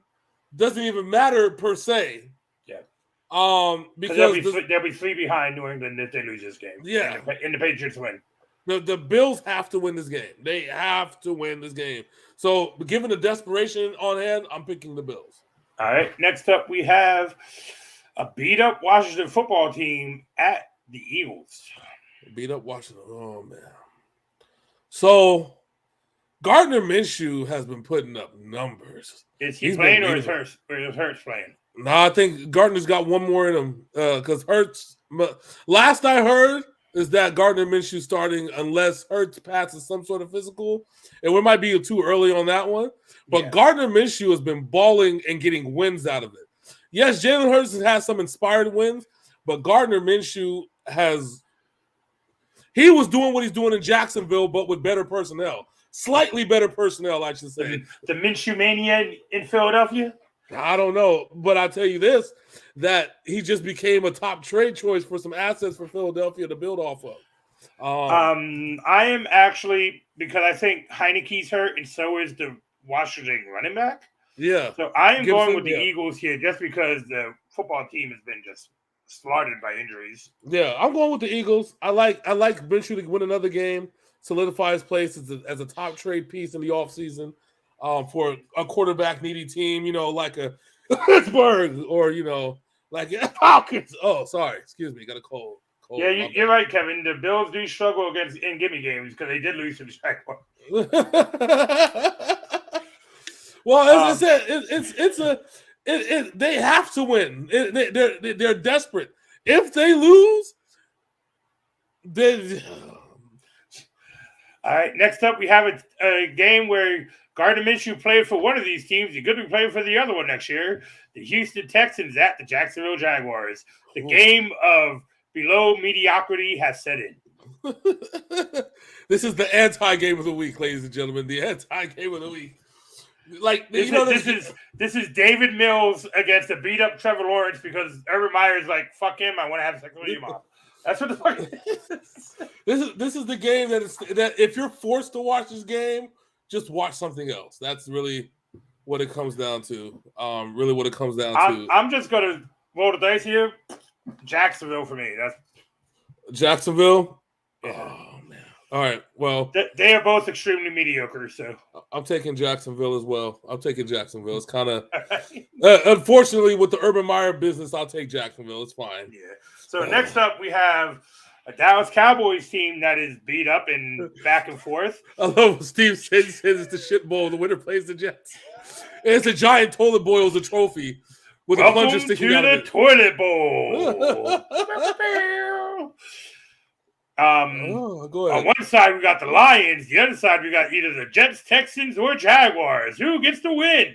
Speaker 1: doesn't even matter per se.
Speaker 2: Yeah.
Speaker 1: Because
Speaker 2: they'll be 3 behind New England if they lose this game.
Speaker 1: Yeah.
Speaker 2: And the Patriots win.
Speaker 1: The Bills have to win this game. They have to win this game. So, given the desperation on hand, I'm picking the Bills.
Speaker 2: All right. Next up, we have a beat-up Washington football team at the Eagles.
Speaker 1: Beat up Washington. Oh, man. So, Gardner Minshew has been putting up numbers.
Speaker 2: Is he playing or is Hurts playing?
Speaker 1: No, I think Gardner's got one more in him because Hurts. Last I heard is that Gardner Minshew starting unless Hurts passes some sort of physical. And we might be too early on that one. But Gardner Minshew has been balling and getting wins out of it. Yes, Jalen Hurts has had some inspired wins, but Gardner Minshew he was doing what he's doing in Jacksonville, but with better personnel. Slightly better personnel, I should say.
Speaker 2: The Minshew mania in Philadelphia?
Speaker 1: I don't know, but I'll tell you this, that he just became a top trade choice for some assets for Philadelphia to build off of.
Speaker 2: I am actually, because I think Heineke's hurt, and so is the Washington running back.
Speaker 1: Yeah.
Speaker 2: So I am going with the Eagles here just because the football team has been just slaughtered by injuries.
Speaker 1: Yeah, I'm going with the Eagles. I like Minshew to win another game, solidify his place as a top trade piece in the offseason. For a quarterback needy team, like a Pittsburgh or, Like Falcons. Oh, sorry. Excuse me. Got a cold.
Speaker 2: Yeah, you're right, Kevin. The Bills do struggle against in gimme games because they did lose to the Jaguars.
Speaker 1: Well, as I said, they have to win. They're desperate. If they lose, then.
Speaker 2: All right. Next up, we have a game where Gardner Minshew played for one of these teams. He could be playing for the other one next year. The Houston Texans at the Jacksonville Jaguars. The game of below mediocrity has set in.
Speaker 1: This is the anti-game of the week, ladies and gentlemen. The anti-game of the week. Like
Speaker 2: this is David Mills against a beat up Trevor Lawrence because Urban Meyer's like, fuck him, I want to have sex with your mom. That's what the fuck it is.
Speaker 1: This is the game that if you're forced to watch this game, just watch something else. That's really what it comes down to. Really what it comes down to.
Speaker 2: I'm just gonna roll the dice here. Jacksonville for me. That's
Speaker 1: Jacksonville.
Speaker 2: Yeah.
Speaker 1: Oh man. All right. Well,
Speaker 2: they are both extremely mediocre. So
Speaker 1: I'm taking Jacksonville as well. I'm taking Jacksonville. It's kind of unfortunately with the Urban Meyer business. I'll take Jacksonville. It's fine.
Speaker 2: Yeah. So next up we have a Dallas Cowboys team that is beat up and back and forth.
Speaker 1: I love what Steve says it's the shit bowl. The winner plays the Jets. It's a giant toilet bowl as a trophy with a plunger sticking out of it.
Speaker 2: Welcome to the toilet bowl.
Speaker 1: Go ahead.
Speaker 2: On one side we got the Lions. The other side we got either the Jets, Texans, or Jaguars. Who gets the win?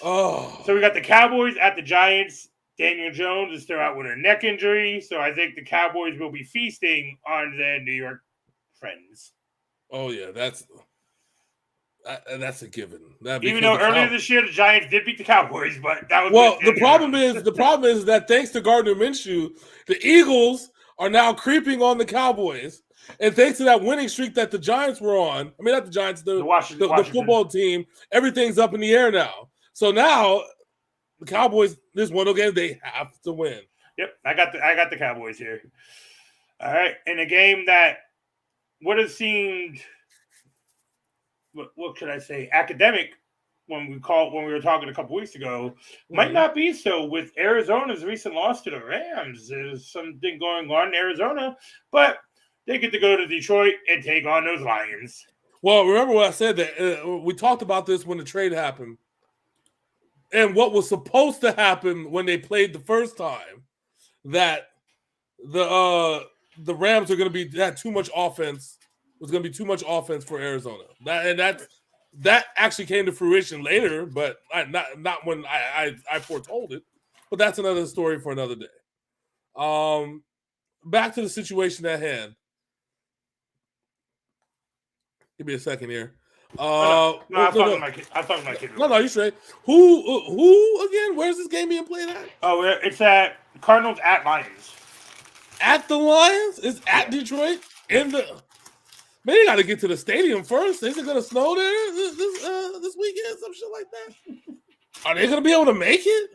Speaker 1: Oh.
Speaker 2: So we got the Cowboys at the Giants. Daniel Jones is still out with a neck injury, so I think the Cowboys will be feasting on their New York friends.
Speaker 1: Oh yeah, that's a given.
Speaker 2: Even though earlier this year the Giants did beat the Cowboys, but that was
Speaker 1: the problem is that thanks to Gardner Minshew, the Eagles are now creeping on the Cowboys, and thanks to that winning streak that the Giants were on, I mean not the Giants, the football team, everything's up in the air now. So now the Cowboys, this one game, they have to win.
Speaker 2: Yep, I got the Cowboys here. All right, in a game that would have seemed, what could I say, academic when we were talking a couple weeks ago, might not be so with Arizona's recent loss to the Rams. There's something going on in Arizona, but they get to go to Detroit and take on those Lions.
Speaker 1: Well, remember what I said that we talked about this when the trade happened. And what was supposed to happen when they played the first time, that the Rams are going to had too much offense. Was going to be too much offense for Arizona. That actually came to fruition later, but not when I foretold it. But that's another story for another day. Back to the situation at hand. Give me a second here.
Speaker 2: I'm talking to my kid.
Speaker 1: No, you straight. Who again? Where's this game being played at?
Speaker 2: Oh, it's at Cardinals at Lions.
Speaker 1: At the Lions? It's at Detroit? Man, you got to get to the stadium first. Is it going to snow there this weekend? Some shit like that? Are they going to be able to make it?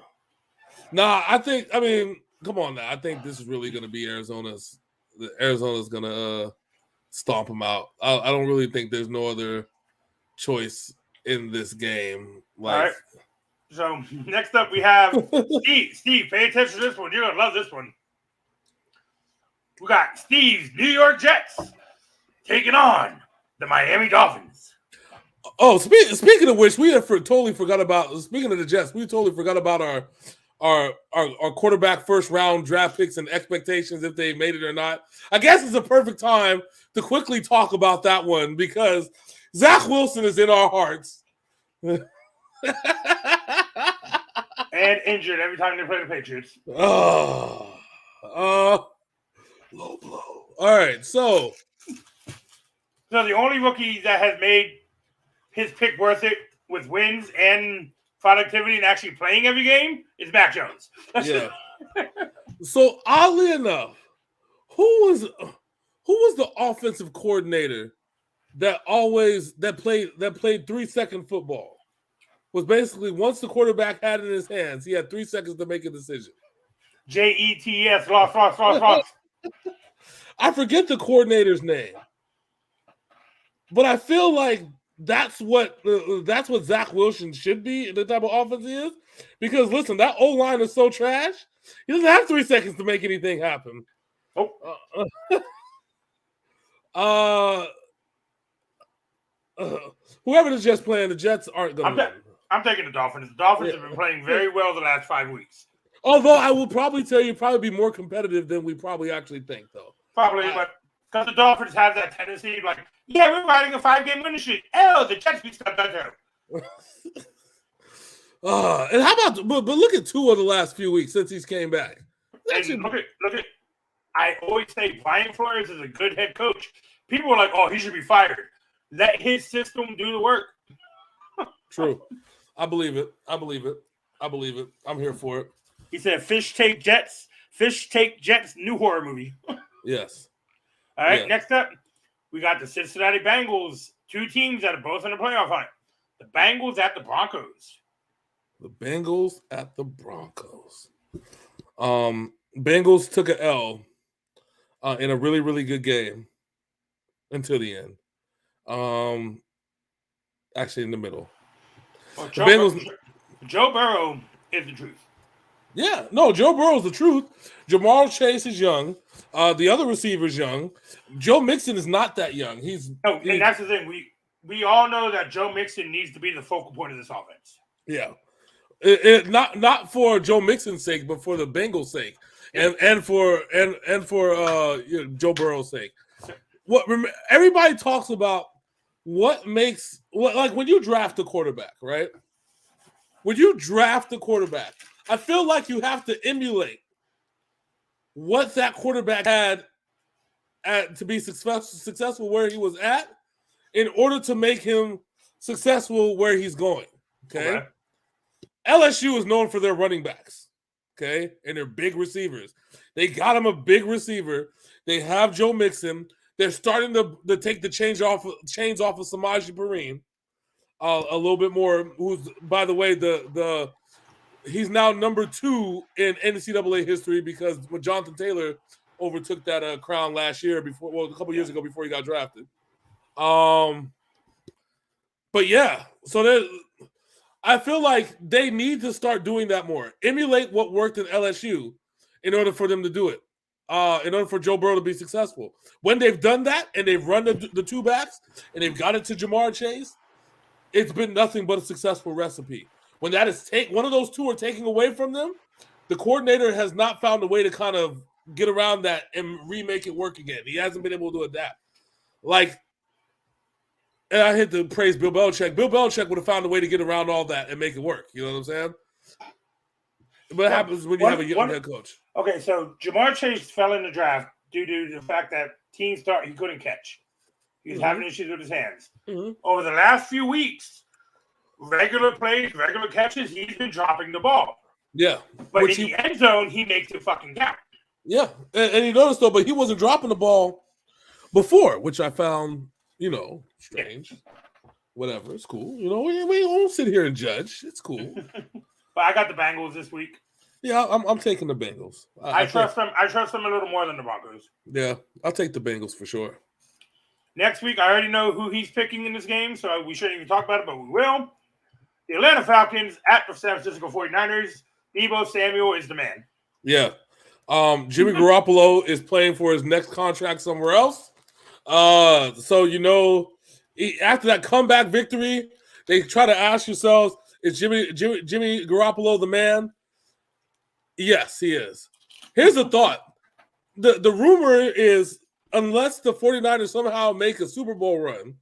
Speaker 1: Nah, come on now. I think this is really going to be Arizona's going to stomp them out. I don't really think there's no other choice in this game.
Speaker 2: All right. So next up we have Steve, pay attention to this one. You're going to love this one. We got Steve's New York Jets taking on the Miami Dolphins.
Speaker 1: Oh, speaking of which, we have totally forgot about. Speaking of the Jets, we totally forgot about our quarterback first round draft picks and expectations if they made it or not. I guess it's a perfect time to quickly talk about that one because Zach Wilson is in our hearts.
Speaker 2: And injured every time they play the Patriots.
Speaker 1: Low blow. All right, so
Speaker 2: the only rookie that has made his pick worth it with wins and productivity and actually playing every game is Mac Jones.
Speaker 1: Yeah. So oddly enough, who was the offensive coordinator that played 3-second football? Was basically once the quarterback had it in his hands, he had 3 seconds to make a decision.
Speaker 2: JETS, loss.
Speaker 1: I forget the coordinator's name, but I feel like that's what Zach Wilson should be, the type of offense he is. Because listen, that O-line is so trash. He doesn't have 3 seconds to make anything happen. Whoever the Jets playing, the Jets aren't going to win.
Speaker 2: I'm taking the Dolphins. The Dolphins have been playing very well the last 5 weeks.
Speaker 1: Although I will probably tell you, probably be more competitive than we probably actually think, though.
Speaker 2: Probably, but because the Dolphins have that tendency, like, yeah, we're riding a 5-game winning streak. Oh, the Jets beat stuff that too.
Speaker 1: And how about, but look at 2 of the last few weeks since he's came back.
Speaker 2: And look at. I always say Brian Flores is a good head coach. People are like, oh, he should be fired. Let his system do the work.
Speaker 1: True. I believe it. I'm here for it.
Speaker 2: He said, Fish Take Jets, new horror movie.
Speaker 1: Yes.
Speaker 2: All right, Next up, we got the Cincinnati Bengals, 2 teams that are both in the playoff hunt. The Bengals at the Broncos.
Speaker 1: Bengals took an L in a really, really good game until the end. Actually, in the middle.
Speaker 2: Well, Joe Burrow is the truth.
Speaker 1: Yeah, no, Joe Burrow's the truth. Jamar Chase is young. The other receiver's young. Joe Mixon is not that young.
Speaker 2: And that's the thing. We all know that Joe Mixon needs to be the focal point of this offense.
Speaker 1: Yeah. Not for Joe Mixon's sake, but for the Bengals' sake, and for Joe Burrow's sake. Everybody talks about what makes like when you draft a quarterback, right? When you draft a quarterback, I feel like you have to emulate what that quarterback had to be successful where he was at in order to make him successful where he's going. Okay. LSU is known for their running backs, okay, and their big receivers. They got him a big receiver. They have Joe Mixon. They're starting to take the chains off of Samaje Perine a little bit more. Who's, by the way, he's now number 2 in NCAA history because when Jonathan Taylor overtook that crown last year a couple years ago before he got drafted. But yeah, so I feel like they need to start doing that more. Emulate what worked in LSU in order for them to do it. In order for Joe Burrow to be successful. When they've done that and they've run the 2 backs and they've got it to Jamar Chase, it's been nothing but a successful recipe. When that is one of those 2 are taking away from them, the coordinator has not found a way to kind of get around that and remake it work again. He hasn't been able to adapt. And I hate to praise Bill Belichick. Bill Belichick would have found a way to get around all that and make it work. You know what I'm saying? What happens when you have a young head coach?
Speaker 2: Okay, so Jamar Chase fell in the draft due to the fact that teams thought he couldn't catch. He was having issues with his hands. Mm-hmm. Over the last few weeks, regular plays, regular catches, he's been dropping the ball.
Speaker 1: Yeah.
Speaker 2: But in the end zone, he makes it fucking count.
Speaker 1: Yeah. And you notice, though, but he wasn't dropping the ball before, which I found, strange. Whatever. It's cool. We won't sit here and judge. It's cool.
Speaker 2: But I got the Bengals this week.
Speaker 1: Yeah, I'm taking the Bengals.
Speaker 2: I trust them. I trust them a little more than the Broncos.
Speaker 1: Yeah, I'll take the Bengals for sure.
Speaker 2: Next week, I already know who he's picking in this game, so we shouldn't even talk about it, but we will. The Atlanta Falcons at the San Francisco 49ers. Deebo Samuel is the man.
Speaker 1: Yeah. Jimmy Garoppolo is playing for his next contract somewhere else. So, after that comeback victory, they try to ask yourselves, is Jimmy Garoppolo the man? Yes, he is. Here's the thought. The rumor is, unless the 49ers somehow make a Super Bowl run,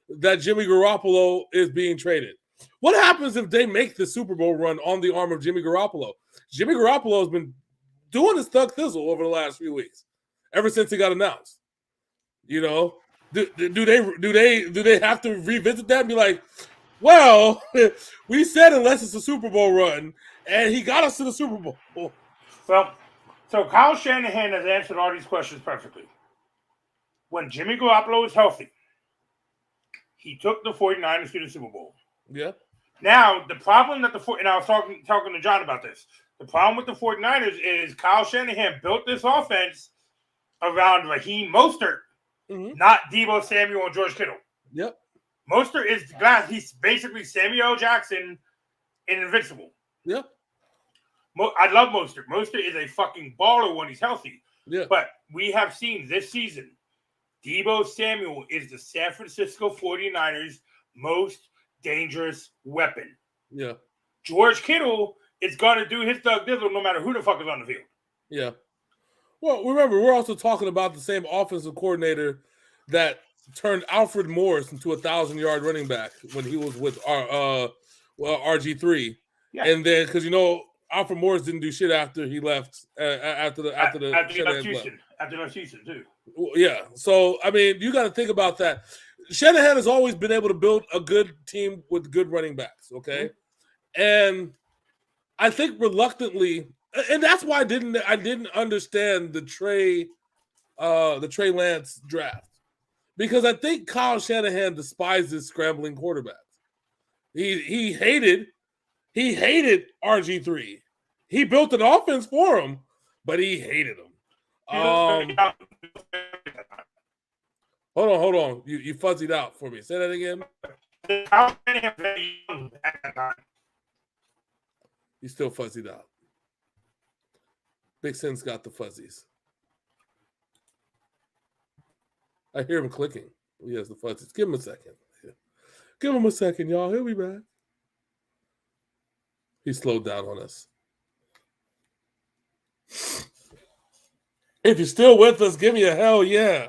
Speaker 1: that Jimmy Garoppolo is being traded. What happens if they make the Super Bowl run on the arm of Jimmy Garoppolo? Jimmy Garoppolo has been doing his thug thizzle over the last few weeks, ever since he got announced. Do they have to revisit that and be like, well, we said unless it's a Super Bowl run, and he got us to the Super Bowl.
Speaker 2: Well, so Kyle Shanahan has answered all these questions perfectly. When Jimmy Garoppolo was healthy, he took the 49ers to the Super Bowl.
Speaker 1: Yeah.
Speaker 2: Now, the problem that and I was talking to John about this. The problem with the 49ers is Kyle Shanahan built this offense around Raheem Mostert, not Deebo Samuel and George Kittle.
Speaker 1: Yep.
Speaker 2: Mostert is glass. He's basically Samuel L. Jackson in Invincible.
Speaker 1: Yeah.
Speaker 2: I love Mostert. Mostert is a fucking baller when he's healthy.
Speaker 1: Yeah.
Speaker 2: But we have seen this season, Deebo Samuel is the San Francisco 49ers' most dangerous weapon.
Speaker 1: Yeah.
Speaker 2: George Kittle is going to do his Doug Dizzle no matter who the fuck is on the field.
Speaker 1: Yeah. Well, remember, we're also talking about the same offensive coordinator that turned Alfred Morris into a 1,000-yard running back when he was with RG3. Yeah. And then, because, Alfred Morris didn't do shit after he left, after he left Houston.
Speaker 2: After he left Houston, too.
Speaker 1: Yeah. So, I mean, you got to think about that. Shanahan has always been able to build a good team with good running backs, okay? Mm-hmm. And I think reluctantly, and that's why I didn't understand the Trey Lance draft, because I think Kyle Shanahan despises scrambling quarterbacks. He hated RG3. He built an offense for him, but he hated him. Hold on. You fuzzied out for me. Say that again. You still fuzzied out. Big Sin's got the fuzzies. I hear him clicking. He has the fuzzies. Give him a second. Give him a second, y'all. He'll be back. He slowed down on us. If you're still with us, give me a hell yeah.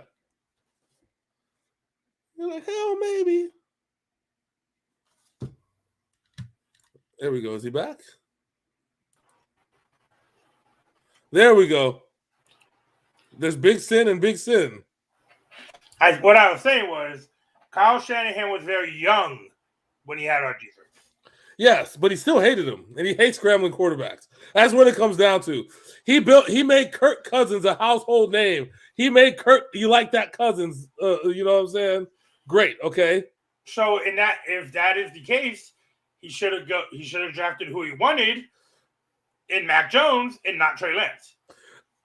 Speaker 1: You're like, hell maybe. There we go. Is he back? There we go. There's Big Sin and Big Sin.
Speaker 2: What I was saying was, Kyle Shanahan was very young when he had RG3.
Speaker 1: Yes, but he still hated him, and he hates scrambling quarterbacks. That's what it comes down to. He made Kirk Cousins a household name. He made Kirk. You like that Cousins? You know what I'm saying? Great. Okay.
Speaker 2: So, if that is the case, he should have drafted who he wanted in Mac Jones and not Trey Lance.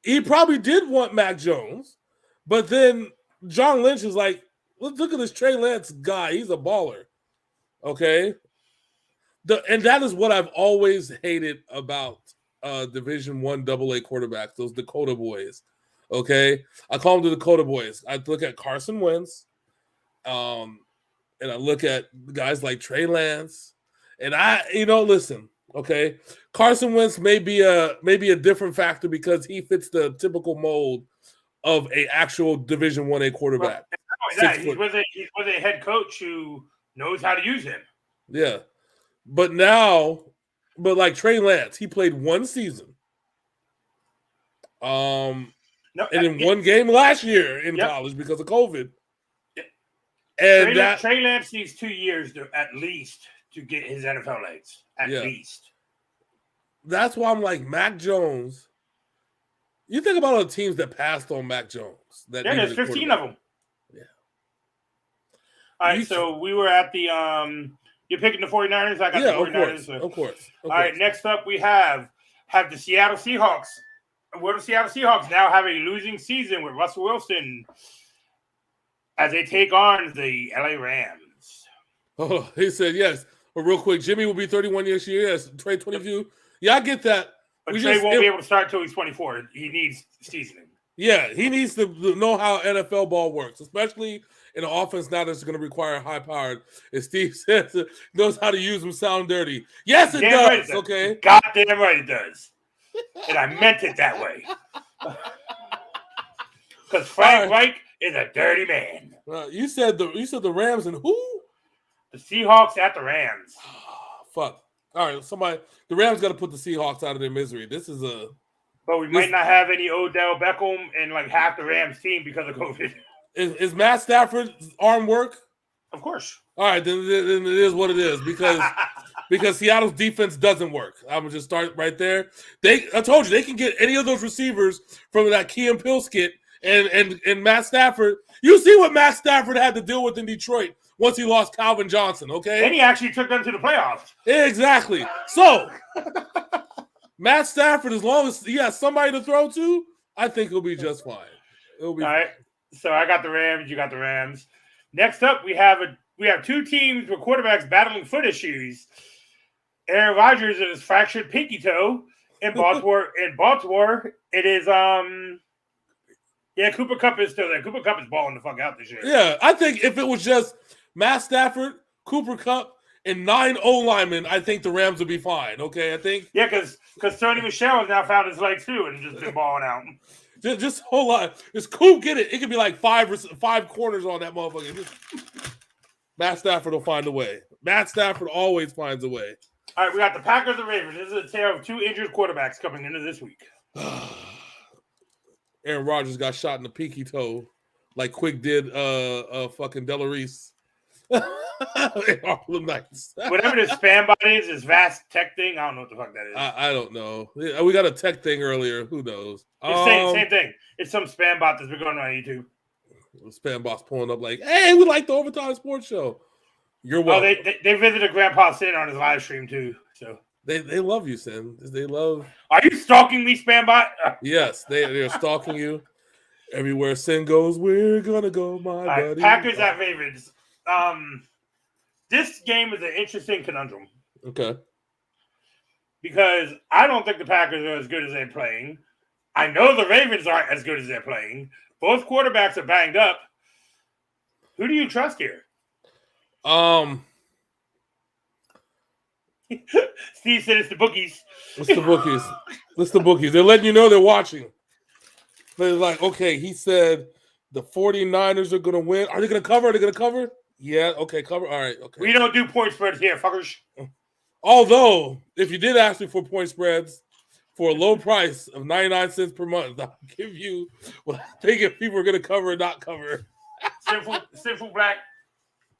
Speaker 1: He probably did want Mac Jones, but then John Lynch is like, look at this Trey Lance guy. He's a baller. Okay. And that is what I've always hated about Division I AA quarterbacks, those Dakota boys. Okay. I call them the Dakota boys. I look at Carson Wentz, and I look at guys like Trey Lance, and listen, okay. Carson Wentz may be a different factor because he fits the typical mold of a actual Division I quarterback.
Speaker 2: Well, he's with a head coach who knows how to use him.
Speaker 1: Yeah. But like Trey Lance, he played one season. And in one game last year in college because of COVID. And
Speaker 2: Trey Lance needs 2 years at least to get his NFL legs. At least.
Speaker 1: That's why I'm like, Mac Jones. You think about all the teams that passed on Mac Jones.
Speaker 2: There's 15 of them.
Speaker 1: Yeah.
Speaker 2: All right, so we were at the you're picking the 49ers? I got the 49ers.
Speaker 1: Of course.
Speaker 2: All right, next up we have the Seattle Seahawks. Where the Seattle Seahawks now have a losing season with Russell Wilson as they take on the LA Rams.
Speaker 1: Oh, he said yes. But real quick, Jimmy will be 31 years. Yes, Trey 22. Yeah, I get that.
Speaker 2: But Trey won't be able to start until he's 24. He needs seasoning.
Speaker 1: Yeah, he needs to know how NFL ball works, especially in an offense now that's going to require high-powered. As Steve says, knows how to use them sound dirty. Yes, it does. Right it does. Okay.
Speaker 2: Goddamn right it does. And I meant it that way. Because Frank Reich is a dirty man.
Speaker 1: You said the Rams and who?
Speaker 2: The Seahawks at the Rams.
Speaker 1: Fuck. All right, the Rams got to put the Seahawks out of their misery.
Speaker 2: But we might not have any Odell Beckham and like half the Rams team because of COVID.
Speaker 1: Is Matt Stafford's arm work?
Speaker 2: Of course.
Speaker 1: All right, then it is what it is because Seattle's defense doesn't work. I'm gonna just start right there. I told you they can get any of those receivers from that Key and Peele skit and Matt Stafford. You see what Matt Stafford had to deal with in Detroit once he lost Calvin Johnson. Okay,
Speaker 2: then he actually took them to the playoffs.
Speaker 1: Exactly. So Matt Stafford, as long as he has somebody to throw to, I think he'll be just fine. It'll be
Speaker 2: all right. So I got the Rams. You got the Rams. Next up, we have we have two teams with quarterbacks battling foot issues. Aaron Rodgers and his fractured pinky toe in Baltimore. It is Cooper Kupp is still there. Cooper Kupp is balling the fuck out this year.
Speaker 1: Yeah, I think if it was just Matt Stafford, Cooper Kupp, and 9 O-linemen, I think the Rams would be fine. Okay, I think.
Speaker 2: Yeah, because Tony Michel has now found his legs too and just been balling out.
Speaker 1: Just a whole lot. Just Coop get it. It could be like five corners on that motherfucker. Matt Stafford will find a way. Matt Stafford always finds a way.
Speaker 2: All right, we got the Packers and Ravens. This is a tale of two injured quarterbacks coming into this week.
Speaker 1: Aaron Rodgers got shot in the pinky toe like Quick did fucking Delarice. Harlem Nights.
Speaker 2: Whatever the spam bot is, this vast tech thing, I don't know what the fuck that is.
Speaker 1: I don't know. We got a tech thing earlier. Who knows?
Speaker 2: It's same thing. It's some spam bot that's been going on YouTube.
Speaker 1: The spam bot's pulling up like, hey, we like the Overtime Sports Show. You're welcome.
Speaker 2: Oh, they visited Grandpa Sin on his live stream too. So
Speaker 1: they love you, Sin. They love.
Speaker 2: Are you stalking me, spam bot?
Speaker 1: Yes, they're stalking you. Everywhere Sin goes, we're gonna go, my buddy.
Speaker 2: Packers at Ravens. This game is an interesting conundrum.
Speaker 1: Okay.
Speaker 2: Because I don't think the Packers are as good as they're playing. I know the Ravens aren't as good as they're playing. Both quarterbacks are banged up. Who do you trust here? Steve said it's the bookies.
Speaker 1: It's the bookies. It's the bookies. They're letting you know they're watching. They're like, okay, he said the 49ers are going to win. Are they going to cover? Are they going to cover? Yeah, okay, cover. All right, okay.
Speaker 2: We don't do point spreads here, fuckers.
Speaker 1: Although, if you did ask me for point spreads for a low price of 99 cents per month, I'll give you what I think if people are going to cover or not cover.
Speaker 2: Sinful black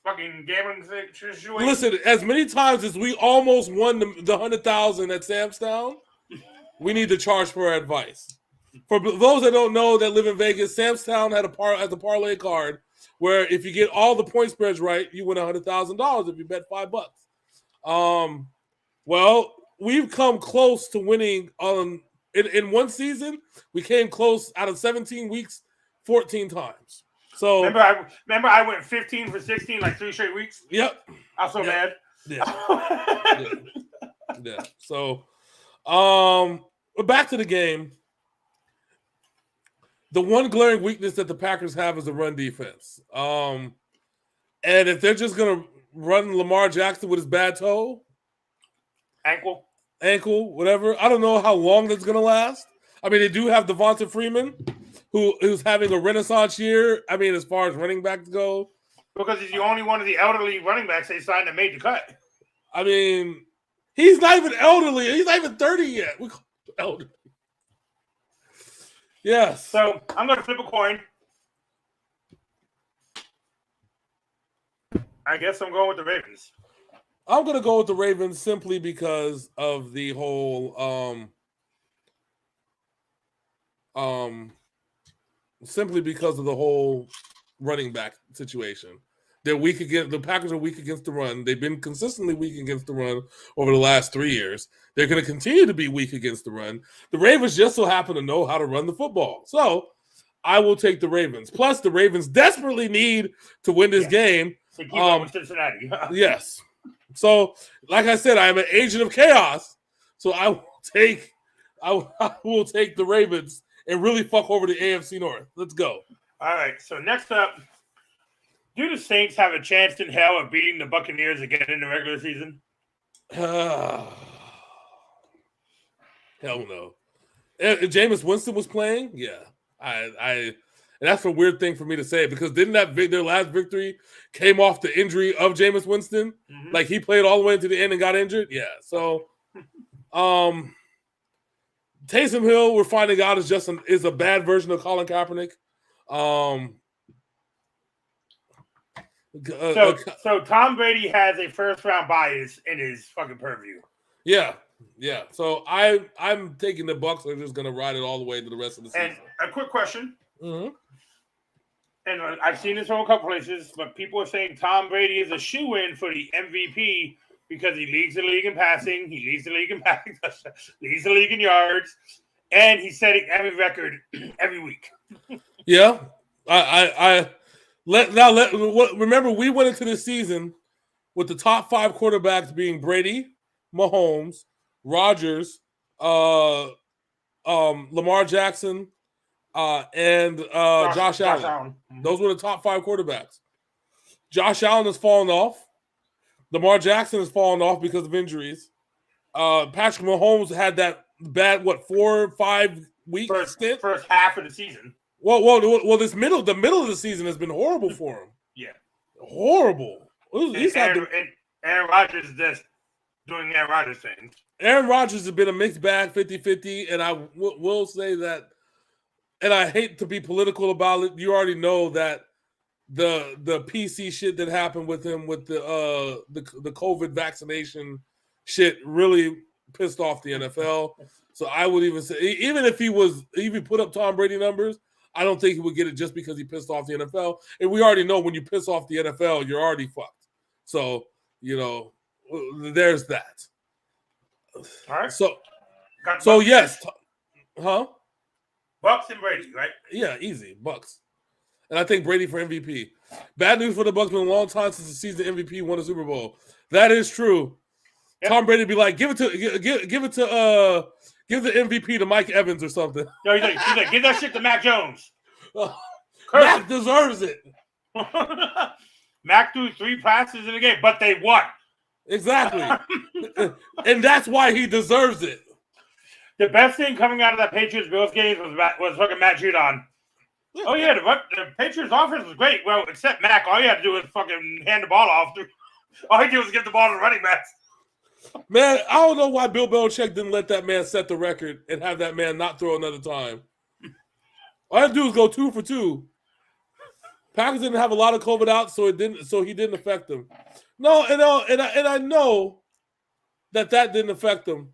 Speaker 2: fucking gambling situation.
Speaker 1: Listen, as many times as we almost won the 100,000 at Sam's Town, we need to charge for our advice. For those that don't know that live in Vegas, Sam's Town had a parlay card where if you get all the point spreads right, you win $100,000 if you bet $5. Well, we've come close to winning in one season. We came close out of 17 weeks 14 times. So
Speaker 2: remember I went 15 for 16 like 3 straight weeks.
Speaker 1: Yep.
Speaker 2: I'm so mad.
Speaker 1: Yeah. So, back to the game. The one glaring weakness that the Packers have is the run defense. And if they're just going to run Lamar Jackson with his bad toe,
Speaker 2: ankle,
Speaker 1: whatever, I don't know how long that's going to last. I mean, they do have Devonta Freeman, who's having a renaissance year. I mean, as far as running backs go.
Speaker 2: Because he's the only one of the elderly running backs they signed that made the cut.
Speaker 1: I mean, he's not even elderly. He's not even 30 yet. We call him elderly. Yes.
Speaker 2: So I'm going to flip a coin. I guess I'm going with the Ravens.
Speaker 1: I'm going to go with the Ravens simply because of the whole running back situation. They're weak against the Packers are weak against the run. They've been consistently weak against the run over the last 3 years. They're going to continue to be weak against the run. The Ravens just so happen to know how to run the football. So I will take the Ravens. Plus, the Ravens desperately need to win this game.
Speaker 2: To keep up with Cincinnati.
Speaker 1: Yes. So, like I said, I am an agent of chaos. So I will take the Ravens and really fuck over the AFC North. Let's go.
Speaker 2: All right. So next up, do the Saints have a chance in hell of beating the Buccaneers again in the regular season?
Speaker 1: Hell no. Jameis Winston was playing? Yeah. And that's a weird thing for me to say because didn't their last victory came off the injury of Jameis Winston? Mm-hmm. Like he played all the way to the end and got injured? Yeah. So Taysom Hill, we're finding out is a bad version of Colin Kaepernick.
Speaker 2: So Tom Brady has a first-round bias in his fucking purview.
Speaker 1: Yeah. So I'm taking the Bucs. They're just going to ride it all the way to the rest of the season.
Speaker 2: And a quick question.
Speaker 1: Mm-hmm.
Speaker 2: And I've seen this from a couple places, but people are saying Tom Brady is a shoo-in for the MVP because he leads the league in passing, he leads the league in passing, leads the league in yards, and he's setting every record every week.
Speaker 1: Yeah, I Remember, we went into this season with the top 5 quarterbacks being Brady, Mahomes, Rodgers, Lamar Jackson, and Josh Allen. Those were the top 5 quarterbacks. Josh Allen has fallen off. Lamar Jackson has fallen off because of injuries. Patrick Mahomes had that bad 4 or 5 week stint.
Speaker 2: First half of the season.
Speaker 1: Well, the middle of the season has been horrible for him.
Speaker 2: Yeah,
Speaker 1: horrible.
Speaker 2: Aaron Rodgers is just doing Aaron Rodgers things.
Speaker 1: Aaron Rodgers has been a mixed bag, 50-50, and I will say that, and I hate to be political about it, you already know that the PC shit that happened with him with the COVID vaccination shit really pissed off the NFL. So I would even say, even if he put up Tom Brady numbers, I don't think he would get it just because he pissed off the NFL. And we already know when you piss off the NFL, you're already fucked. So, there's that.
Speaker 2: All right.
Speaker 1: So yes. Huh?
Speaker 2: Bucks and Brady, right?
Speaker 1: Yeah, easy. Bucks. And I think Brady for MVP. Bad news for the Bucks. Been a long time since the season MVP won a Super Bowl. That is true. Yep. Tom Brady be like, give the MVP to Mike Evans or something.
Speaker 2: No, he's like, give that shit to Mac Jones.
Speaker 1: Mac deserves it.
Speaker 2: Mac threw 3 passes in the game, but they won.
Speaker 1: Exactly. And that's why he deserves it.
Speaker 2: The best thing coming out of that Patriots-Bills game was fucking Matt Judon. Oh, yeah, the Patriots offense was great. Well, except Mac, all you had to do was fucking hand the ball off. All he did was give the ball to the running backs.
Speaker 1: Man, I don't know why Bill Belichick didn't let that man set the record and have that man not throw another time. All I had to do was go 2 for 2. Packers didn't have a lot of COVID out, so he didn't affect them. No, and I know that didn't affect them.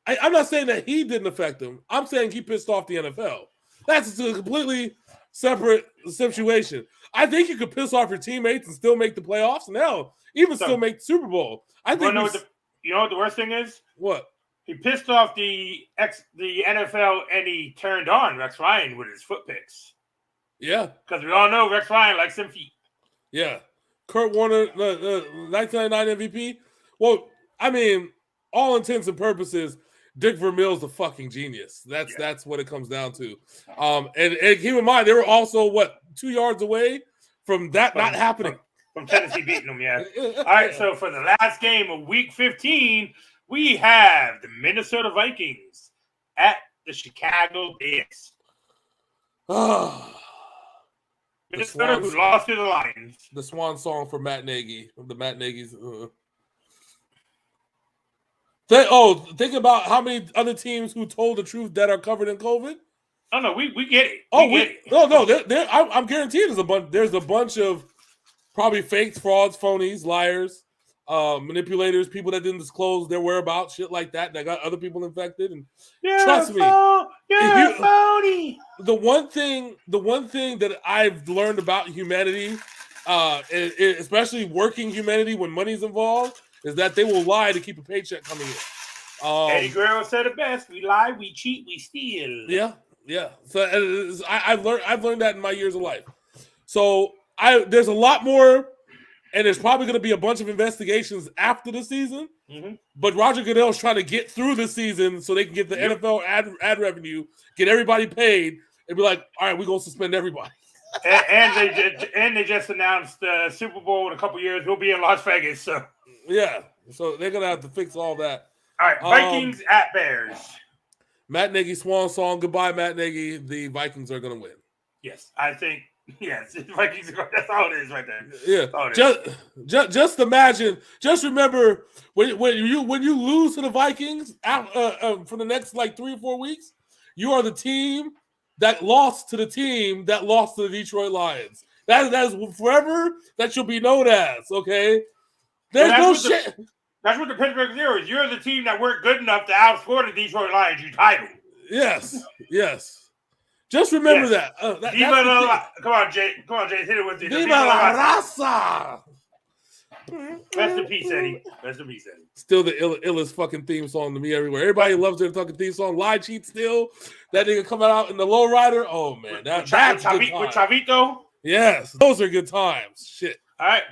Speaker 1: I'm not saying that he didn't affect them. I'm saying he pissed off the NFL. That's a completely separate situation. I think you could piss off your teammates and still make the playoffs, and hell, even still make the Super Bowl. I think.
Speaker 2: You know what the worst thing is?
Speaker 1: What?
Speaker 2: He pissed off the NFL, and he turned on Rex Ryan with his foot picks.
Speaker 1: Yeah,
Speaker 2: because we all know Rex Ryan likes them feet.
Speaker 1: Yeah, Kurt Warner, the 1999 MVP. Well, I mean, all intents and purposes, Dick Vermeil's a fucking genius. That's what it comes down to. And keep in mind, they were also 2 yards away from that not happening.
Speaker 2: From Tennessee beating them, yeah. All right, so for the last game of Week 15, we have the Minnesota Vikings at the Chicago Bears. Minnesota, who lost to the Lions.
Speaker 1: The swan song for Matt Nagy. The Matt Nagy's. Think about how many other teams who told the truth that are covered in COVID.
Speaker 2: Oh no, we get it.
Speaker 1: I'm guaranteed there's a bunch of probably fakes, frauds, phonies, liars, manipulators, people that didn't disclose their whereabouts, shit like that got other people infected. And trust me,
Speaker 2: you're a phony.
Speaker 1: The one thing that I've learned about humanity, especially working humanity when money's involved, is that they will lie to keep a paycheck coming in.
Speaker 2: Eddie Guerrero said it best: "We lie, we cheat, we steal."
Speaker 1: Yeah. So I've learned that in my years of life. So there's a lot more, and there's probably going to be a bunch of investigations after the season. Mm-hmm. But Roger Goodell's trying to get through the season so they can get the NFL ad revenue, get everybody paid, and be like, all right, we're going to suspend everybody.
Speaker 2: and they just announced the Super Bowl in a couple years. We'll be in Las Vegas. So
Speaker 1: they're going to have to fix all that.
Speaker 2: All right, Vikings at Bears.
Speaker 1: Matt Nagy swan song. Goodbye, Matt Nagy. The Vikings are going to win.
Speaker 2: Yes, I think. Yes, Vikings are going. That's all it is right there.
Speaker 1: Yeah, just imagine. Just remember when you lose to the Vikings for the next 3 or 4 weeks, you are the team that lost to the team that lost to the Detroit Lions. That is forever. That you'll be known as. Okay. There's no shit.
Speaker 2: That's what the Pittsburgh Steelers. You're the team that weren't good enough to outscore the Detroit Lions. You titled.
Speaker 1: Yes. Just remember that.
Speaker 2: Come on, Jay. Hit it with you.
Speaker 1: Viva la raza.
Speaker 2: Rest in peace, Eddie.
Speaker 1: Still the illest fucking theme song to me everywhere. Everybody loves their fucking theme song. Lie, cheat, steal. That nigga coming out in the lowrider. Oh man, that's
Speaker 2: with Chavito.
Speaker 1: Yes, those are good times. Shit.
Speaker 2: All right.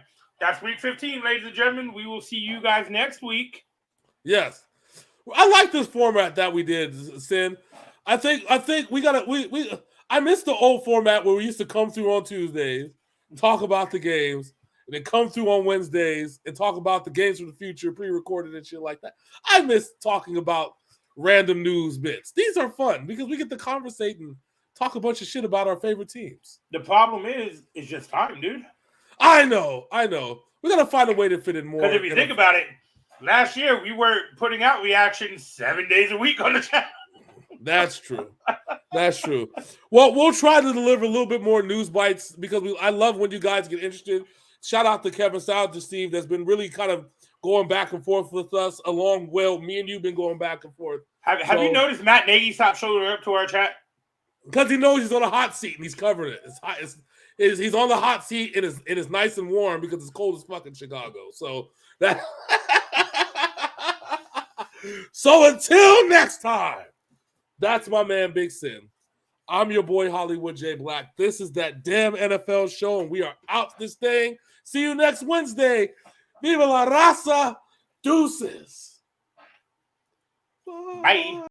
Speaker 2: That's week 15, ladies and gentlemen. We will see you guys next week.
Speaker 1: Yes. I like this format that we did, Sin. I think we gotta I miss the old format where we used to come through on Tuesdays, talk about the games, and then come through on Wednesdays and talk about the games for the future, pre-recorded and shit like that. I miss talking about random news bits. These are fun because we get to conversate and talk a bunch of shit about our favorite teams.
Speaker 2: The problem is, it's just time, dude.
Speaker 1: I know. We gotta find a way to fit in more.
Speaker 2: Because if you think about it, last year we were putting out reactions 7 days a week on the channel.
Speaker 1: That's true. Well, we'll try to deliver a little bit more news bites because I love when you guys get interested. Shout out to Kevin, shout out to Steve that's been really kind of going back and forth with us along. Well, me and you been going back and forth.
Speaker 2: Have you noticed Matt Nagy stopped showing up to our chat?
Speaker 1: Because he knows he's on a hot seat and he's covering it. It's hot. He's on the hot seat and it is nice and warm because it's cold as fuck in Chicago. So that. So until next time, that's my man Big Sin. I'm your boy Hollywood J. Black. This is that damn NFL show, and we are out this thing. See you next Wednesday. Viva la raza. Deuces.
Speaker 2: Bye.